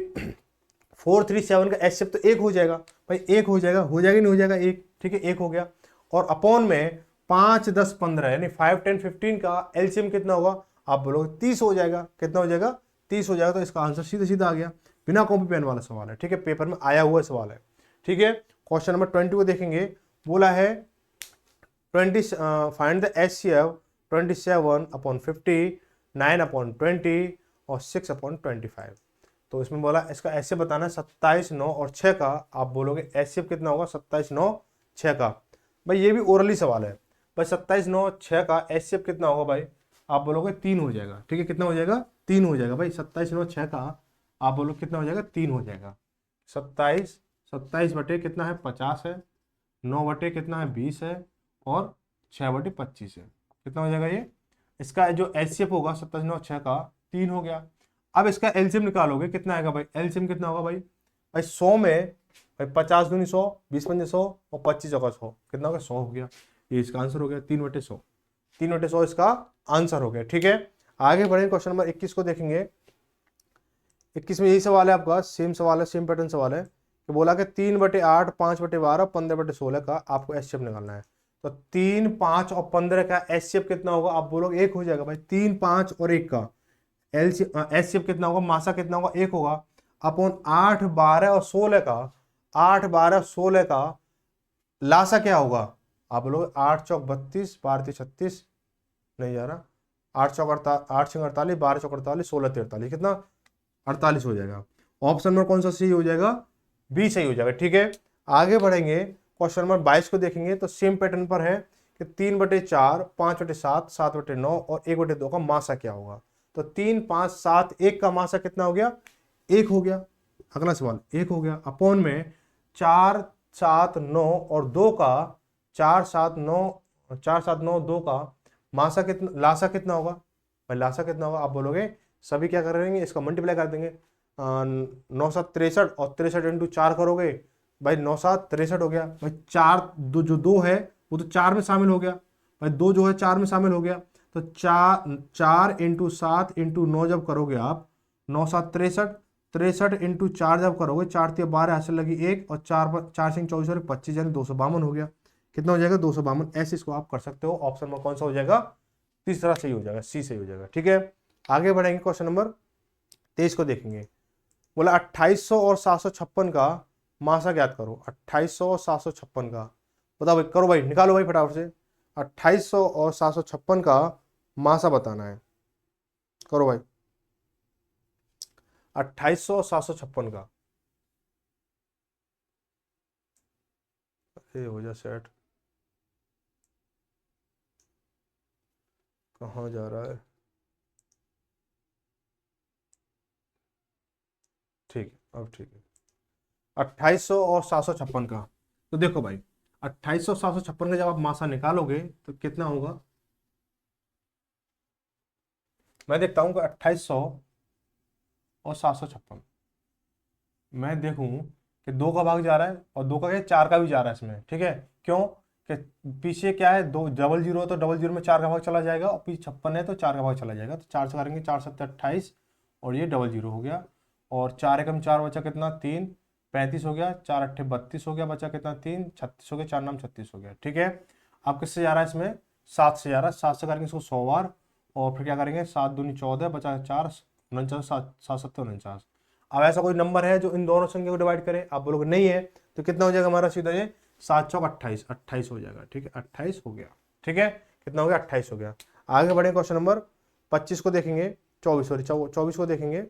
4 3 7 का एचसीएफ तो 1 हो जाएगा भाई, 1 हो जाएगा, नहीं हो जाएगा, 1। ठीक है, 1 हो गया। और अपॉन में 5 10 15 यानी 5 10 15 का एलसीएम कितना होगा, आप बोलोगे 30 हो जाएगा। कितना हो जाएगा, 30 हो जाएगा। तो इसका आंसर सीधा सीधा आ गया, बिना कॉपी पेन वाला सवाल है। ठीक है, पेपर में आया हुआ सवाल है। ठीक है, क्वेश्चन नंबर 20 को देखेंगे। बोला है 20 फाइंड द एचसीएफ 27/50, 9/20 और 6/25। तो इसमें बोला इसका एचसीएफ बताना है 27 9 और 6 का। आप बोलोगे एचसीएफ कितना होगा, 27 9 6 का। भाई ये भी ओरली सवाल है भाई, 27 9 6 का एचसीएफ कितना होगा भाई, आप बोलोगे 3 हो जाएगा। ठीक है, कितना हो जाएगा, 3 हो जाएगा भाई। 27 9 6 का आप बोलोगे कितना हो जाएगा, 3 हो जाएगा। 27 बटे कितना है, 50 है, 9 बटे कितना है, 20 है, और 6/25 है। कितना हो जाएगा ये, इसका जो एचसीएफ होगा 27 9 6 का 3 हो गया। अब इसका एलसीएम निकालोगे, कितना आएगा भाई, एलसीएम कितना होगा भाई 100 में भाई 50 दूनी 100, 20 पंजे 100 और 25 चौका 100, कितना हो गया, 100 हो गया। ये इसका आंसर हो गया, 3/100। 3/100 इसका आंसर हो गया। ठीक है, आगे बढ़ेंगे, क्वेश्चन नंबर 21 को देखेंगे। 21 में यही सवाल है आपका, सेम सवाल है, सेम पैटर्न सवाल है कि बोला कि 3/8 5/12 15/16 का आपको एचसीएफ निकालना है। तो 3 5 और 15 का एचसीएफ कितना होगा, आप बोलोगे 1 हो जाएगा भाई। 3 5 और 1 का एचसीएफ कितना होगा, मासा कितना होगा, 1 होगा। अपॉन 8 12 और 16 का, 8 12 16 का लासा क्या होगा, आप बोलोगे 8 चौक 32 12 36, नहीं जा रहा, 8 चौक 48 12 चौक 48 16 43, कितना 48 हो जाएगा। ऑप्शन नंबर कौन सा सही हो जाएगा, बी सही हो जाएगा। ठीक है, आगे बढ़ेंगे, क्वेश्चन नंबर 22 को देखेंगे। तो सेम पैटर्न पर है कि 3/4 5/7 7/9 और 1/2 का मासा क्या होगा। तो 3 5 7 1 का मासा कितना हो गया, 1 हो गया। अगला सवाल 1 हो गया। अपॉन में 4 7 9 और 2 का 4 7 9 2 का मासा कितना, लासा कितना होगा भाई, लासा कितना होगा, आप बोलोगे सभी क्या करेंगे, इसका मल्टीप्लाई कर देंगे। 9 7 63 और 63 इंटू 4 करोगे भाई, 9 7 63 हो गया भाई। 4 जो 2 है वो तो 4 में शामिल हो गया भाई, 2 जो है 4 में शामिल हो गया। तो 4 इंटू 7 इंटू 9 जब करोगे आप, 9 7 63, 63 इंटू 4 जब करोगे, 4 3 12 हासिल लगी 1 और 4 सिंह 24 और 25 यानी 252 हो गया। कितना हो जाएगा, 252। ऐसे इसको आप कर सकते हो। ऑप्शन में कौन सा हो जाएगा, तीसरा सही हो जाएगा, सी सही हो जाएगा। ठीक है, आगे बढ़ेंगे, क्वेश्चन नंबर 23 को देखेंगे। बोला 2800 और 756 का मासा ज्ञात करो। 2800 और 756 का बताओ भाई, करो भाई, निकालो भाई फटाफट से। 2800 और 756 का मासा बताना है, करो भाई। 2800 और 756 का, ये हो जा सेट, कहाँ जा रहा है, ठीक है, अब ठीक है। 2800 और 756 का, तो देखो भाई 2800 756 का जब आप मासा निकालोगे तो कितना होगा, मैं देखता हूँ कि 2800 और 756, मैं देखूं कि 2 का भाग जा रहा है और 2 का क्या 4 का भी जा रहा है इसमें, ठीक है। क्यों कि पीछे क्या है, दो डबल जीरो है तो डबल जीरो में 4 का भाग चला जाएगा, और पीछे 56 है तो 4 का भाग चला जाएगा, तो 4 से करेंगे 4 7 28, और ये डबल जीरो हो गया, और 4 एकम 4 बचा कितना 3, 35 हो गया, 4 अट्ठे 32 हो गया, बचा कितना 3, 36 हो गया, 4 नाम 36 हो गया, ठीक है। अब किससे जा रहा है इसमें, 7 से जा रहा है, 7 से करेंगे इसको 100 बार, और फिर क्या करेंगे 7 दूनी 14, बचा 4 49, 7 7 7 49। अब ऐसा कोई नंबर है जो इन दोनों संख्या को डिवाइड करे, आप बोलोगे नहीं है, तो कितना हो जाएगा हमारा सीधा ये 7 चौक 28, 28 हो जाएगा, ठीक है, 28 हो गया, ठीक है, कितना हो गया 28 हो गया। आगे बढ़े क्वेश्चन नंबर 25 को देखेंगे, 24 सॉरी 24 को देखेंगे।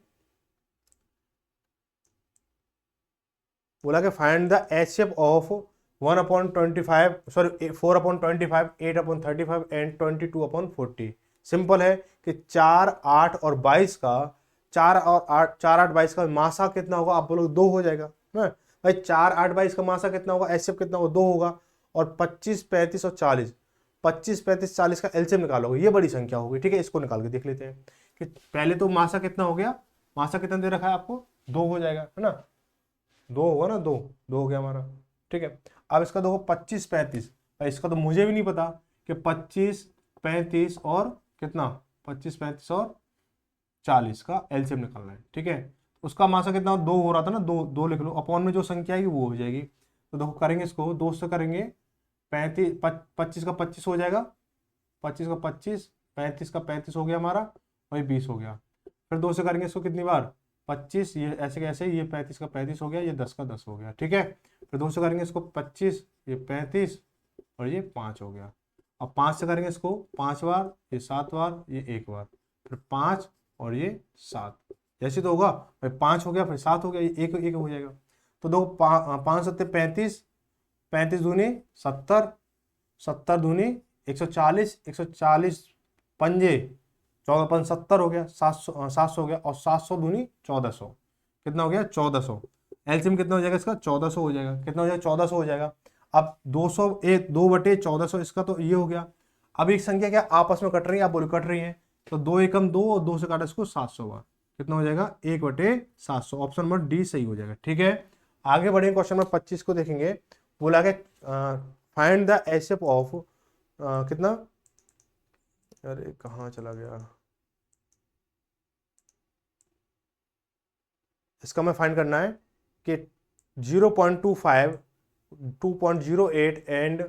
बोला कि find the HCF of 1/25 sorry 4/25, 8/35 and 22/40। Simple है कि 4 8 और 22 का 4 और 8 4 8 22 का मासा कितना होगा, आप बोलोगे 2 हो जाएगा ना भाई। 4 8 22 का मासा कितना होगा, एचसीएफ कितना होगा 2 होगा, और 25 35 और 40, 25 35 40 का एलसीएम निकालोगे, ये बड़ी संख्या होगी, ठीक है। इसको निकाल के देख लेते हैं कि पहले तो मासा कितना हो गया, मासा कितना दे रखा है आपको 2 हो जाएगा, है ना, 2 होगा ना, 2 2 हो गया हमारा, ठीक है। अब इसका देखो 25 35, इसका तो मुझे भी नहीं पता कि 25 35 और कितना 25 35 और 40 का एलसीएम निकालना है, ठीक है। उसका मासा कितना 2 हो रहा था ना, 2 2 लिख लो, अपॉन में जो संख्या आएगी वो हो जाएगी। तो देखो करेंगे इसको 2 से करेंगे, 35 25 का 25 हो जाएगा, 25 का 25, 35 का 35 हो गया हमारा, वही 20 हो गया। फिर 2 से करेंगे इसको कितनी बार 25, ये ऐसे कैसे, ये 35 का 35 हो गया, ये 10 का 10 हो गया, ठीक है। फिर 2 से करेंगे इसको 25, ये 35 और ये 5 हो गया। अब 5 से करेंगे इसको 5 बार, ये 7 बार, ये 1 बार, फिर 5 और ये 7, जैसे तो होगा भाई 5 हो गया, फिर 7 हो गया, ये 1 1 हो जाएगा। तो दो 5 7 35, 35 दूनी 70, 70 दूनी 140, 140 पंजे 14 5 70 हो गया, 700 700 हो गया, और 700 दूनी 1400, कितना हो गया 1400। एलसीएम कितना हो जाएगा इसका 1400 हो जाएगा, कितना हो जाएगा 1400 हो जाएगा। अब 200 2/1400 इसका तो ये हो गया। अब एक संख्या क्या आपस में कट रही है, आप बोलो कट रही है, तो 2 एकम 2 और 2 से काटा इसको 700 बार, कितना हो जाएगा 1/700, ऑप्शन नंबर डी सही हो जाएगा, ठीक है। आगे बढ़ेंगे क्वेश्चन नंबर 25 को देखेंगे। बोला कि फाइंड द एचसीएफ ऑफ कितना, अरे कहाँ चला गया, इसका मैं फाइंड करना है कि 0.25 2.08 एंड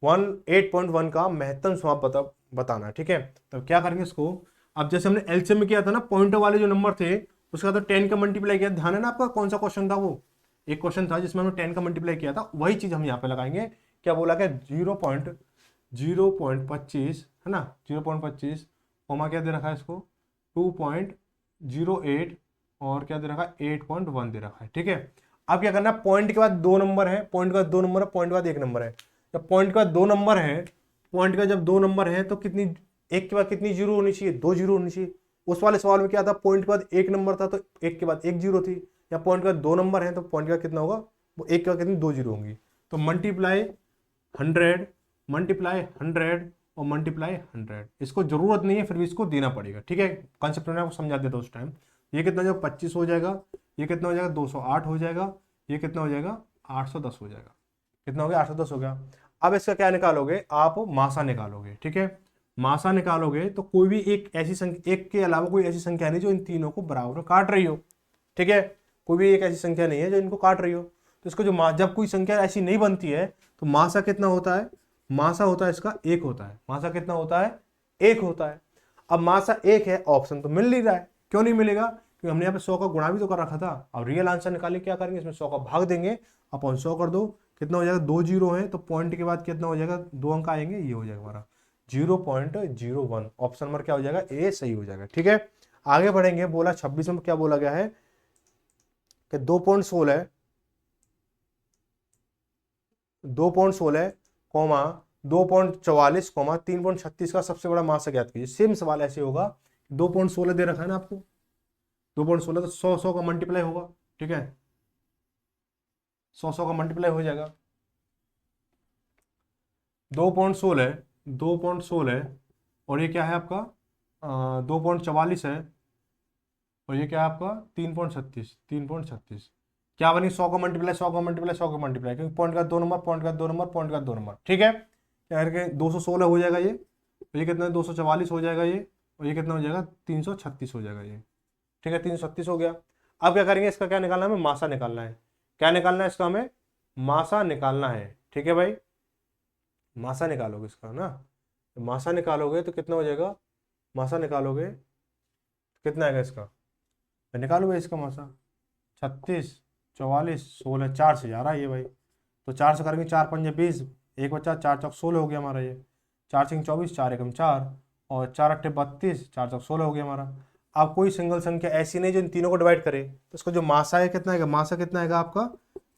8.1 का महत्तम समाप बताना है, ठीक है। तो क्या करेंगे इसको, अब जैसे हमने एलसीएम में किया था ना, पॉइंट वाले जो नंबर थे उसका तो 10 का मल्टीप्लाई किया, ध्यान है ना आपका, कौन सा क्वेश्चन था वो, एक क्वेश्चन था जिसमें हमने 10 का मल्टीप्लाई किया था, वही चीज हम यहाँ पे लगाएंगे। क्या बोला क्या 0.25 है ना, 0.25 कोमा क्या दे रखा है इसको 2.08, और क्या दे रखा है 8.1 दे रखा है, ठीक है। अब क्या करना है, पॉइंट के बाद 2 नंबर है, पॉइंट के बाद 2 नंबर है, पॉइंट के बाद 1 नंबर है। जब पॉइंट के बाद 2 नंबर है, पॉइंट का जब 2 नंबर है तो कितनी, एक के बाद कितनी जीरो होनी चाहिए, 2 जीरो होनी चाहिए। उस वाले सवाल में क्या था, पॉइंट के बाद 1 नंबर था तो 1 के बाद 1 जीरो थी, या पॉइंट के बाद 2 नंबर है तो पॉइंट का कितना होगा, वो 1 के बाद कितनी 2 जीरो होंगी। तो मल्टीप्लाई 100 मल्टीप्लाई 100 और मल्टीप्लाई 100, इसको जरूरत नहीं है फिर भी इसको देना पड़ेगा, ठीक है। कंसेप्ट मैंने आपको समझा देता उस टाइम। ये कितना जो 25 हो जाएगा, ये कितना हो जाएगा 208 हो जाएगा, ये कितना हो जाएगा 810 हो जाएगा, कितना हो गया 810 हो गया। अब इसका क्या निकालोगे आप, मासा निकालोगे, ठीक है। मासा निकालोगे तो कोई भी एक ऐसी संख्या, एक के अलावा कोई ऐसी संख्या नहीं जो इन तीनों को बराबर में काट रही हो, ठीक है। कोई भी एक ऐसी संख्या नहीं है जो इनको काट रही हो। तो इसको जो जब कोई संख्या ऐसी नहीं बनती है तो मासा कितना होता है, मासा होता है इसका 1 होता है, मासा कितना होता है 1 होता है। अब मासा 1 है, ऑप्शन तो मिल नहीं रहा है, क्यों नहीं मिलेगा, क्योंकि हमने यहाँ पे 100 का गुणा भी तो कर रखा था। अब रियल आंसर निकाले क्या करेंगे, इसमें 100 का भाग देंगे, अपॉन 100 कर दो, कितना हो जाएगा 2 जीरो है तो पॉइंट के बाद कितना हो जाएगा 2 अंक आएंगे, ये हो जाएगा हमारा 0.01, ऑप्शन नंबर क्या हो जाएगा ए सही हो जाएगा, ठीक है। आगे बढ़ेंगे, बोला 26 में क्या बोला गया है कि 2.16 कॉमा 2.44 कॉमा 3.36 का सबसे बड़ा मास ज्ञात कीजिए। सेम सवाल ऐसे होगा, 2.16 दे रखा है ना आपको, 2.16 तो 100 का मल्टीप्लाई होगा, ठीक है, 100 का मल्टीप्लाई हो जाएगा। 2.16, 2.16, और ये क्या है आपका 2.44 है, और ये क्या है आपका 3.36, 3.36। क्या बनी, 100 का मल्टीप्लाई, 100 का मल्टीप्लाई, 100 का मल्टीप्लाई, क्योंकि पॉइंट का 2 नंबर, पॉइंट का 2 नंबर, पॉइंट का 2 नंबर, ठीक है। क्या करके 216 हो जाएगा ये, और ये कितना है 244 हो जाएगा ये, और ये कितना हो जाएगा 336 हो जाएगा ये, ठीक है। 336 हो गया। अब क्या करेंगे, इसका क्या निकालना है, हमें मासा निकालना है। क्या निकालना है इसका, हमें मासा निकालना है, ठीक है भाई। मासा निकालोगे इसका ना, तो मासा निकालोगे तो कितना हो जाएगा, मासा निकालोगे कितना आएगा इसका, निकालो भाई इसका मासा। 36, 44, 16, 4 से जा रहा है ये भाई, तो 4 से करेंगे, 4 पंजे 20, एक बच्चा 4 चौक 16 हो गया हमारा ये, 4 छंग 24, 4 एकम 4, और 4 अट्ठे 32, 4 चौक 16 हो गया हमारा। अब कोई सिंगल संख्या ऐसी नहीं जो इन तीनों को डिवाइड करे, तो इसका जो मासा है कितना आएगा, मासा कितना आएगा आपका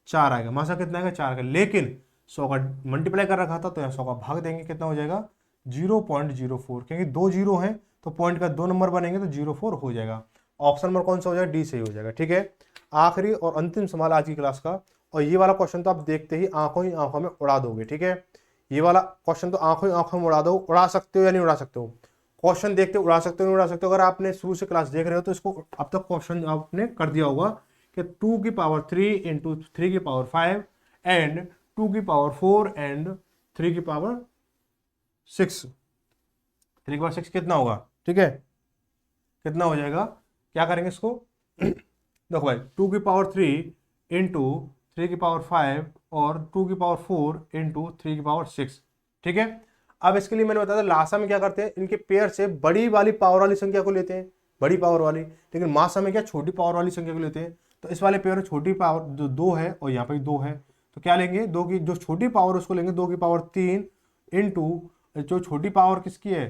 4 आएगा, मासा कितना आएगा 4 आएगा। लेकिन 100 का मल्टीप्लाई कर रखा था, तो यहाँ 100 का भाग देंगे, कितना हो जाएगा 0.04, क्योंकि 2 जीरो हैं तो पॉइंट का 2 नंबर बनेंगे तो 04 हो जाएगा। ऑप्शन नंबर कौन सा हो जाएगा, डी सही हो जाएगा, ठीक है। आखिरी और अंतिम सवाल आज की क्लास का, और ये वाला क्वेश्चन तो आप देखते ही आंखों में उड़ा दोगे, ठीक है। ये वाला क्वेश्चन तो आंखों में उड़ा दो, उड़ा सकते हो या नहीं उड़ा सकते हो, क्वेश्चन देखते उड़ा सकते हो नहीं उड़ा सकते हो। अगर आपने शुरू से क्लास देख रहे हो तो इसको अब तक क्वेश्चन आपने कर दिया होगा कि 2 की पावर 3 इंटू 3 की पावर 5 एंड 2 की पावर 4 एंड 3 की पावर 6, 3 की पावर 6 कितना होगा, ठीक है, कितना हो जाएगा। क्या करेंगे इसको देखो भाई, 2 की पावर 3 इंटू 3 की पावर 5 और 2 की पावर 4 इंटू 3 की पावर 6, ठीक है। अब इसके लिए मैंने बताया था लासा में क्या करते हैं, इनके पेयर से बड़ी वाली पावर वाली संख्या को लेते हैं, बड़ी पावर वाली, लेकिन मासा में क्या छोटी पावर वाली संख्या को लेते हैं। तो इस वाले पेयर में छोटी पावर जो 2 है और यहाँ पे 2 है, तो क्या लेंगे, 2 की जो छोटी पावर उसको लेंगे 2 की पावर 3 इंटू जो छोटी पावर किसकी है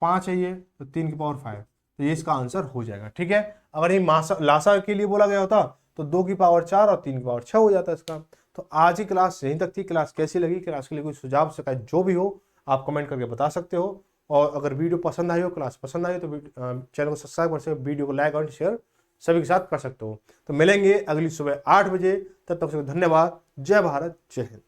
5 है ये, तो 3 की पावर 5, तो ये इसका आंसर हो जाएगा, ठीक है। अगर ये मासा लासा के लिए बोला गया होता तो 2 की पावर 4 और 3 की पावर 6 हो जाता इसका। तो आज की क्लास यहीं तक थी। क्लास कैसी लगी, क्लास के लिए कोई सुझाव शिकायत जो भी हो आप कमेंट करके बता सकते हो, और अगर वीडियो पसंद आई हो, क्लास पसंद आई हो, तो चैनल को सब्सक्राइब कर सकते हो, वीडियो को लाइक और शेयर सभी के साथ कर सकते हो। तो मिलेंगे अगली सुबह 8 बजे, तब तक धन्यवाद। जय भारत, जय हिंद।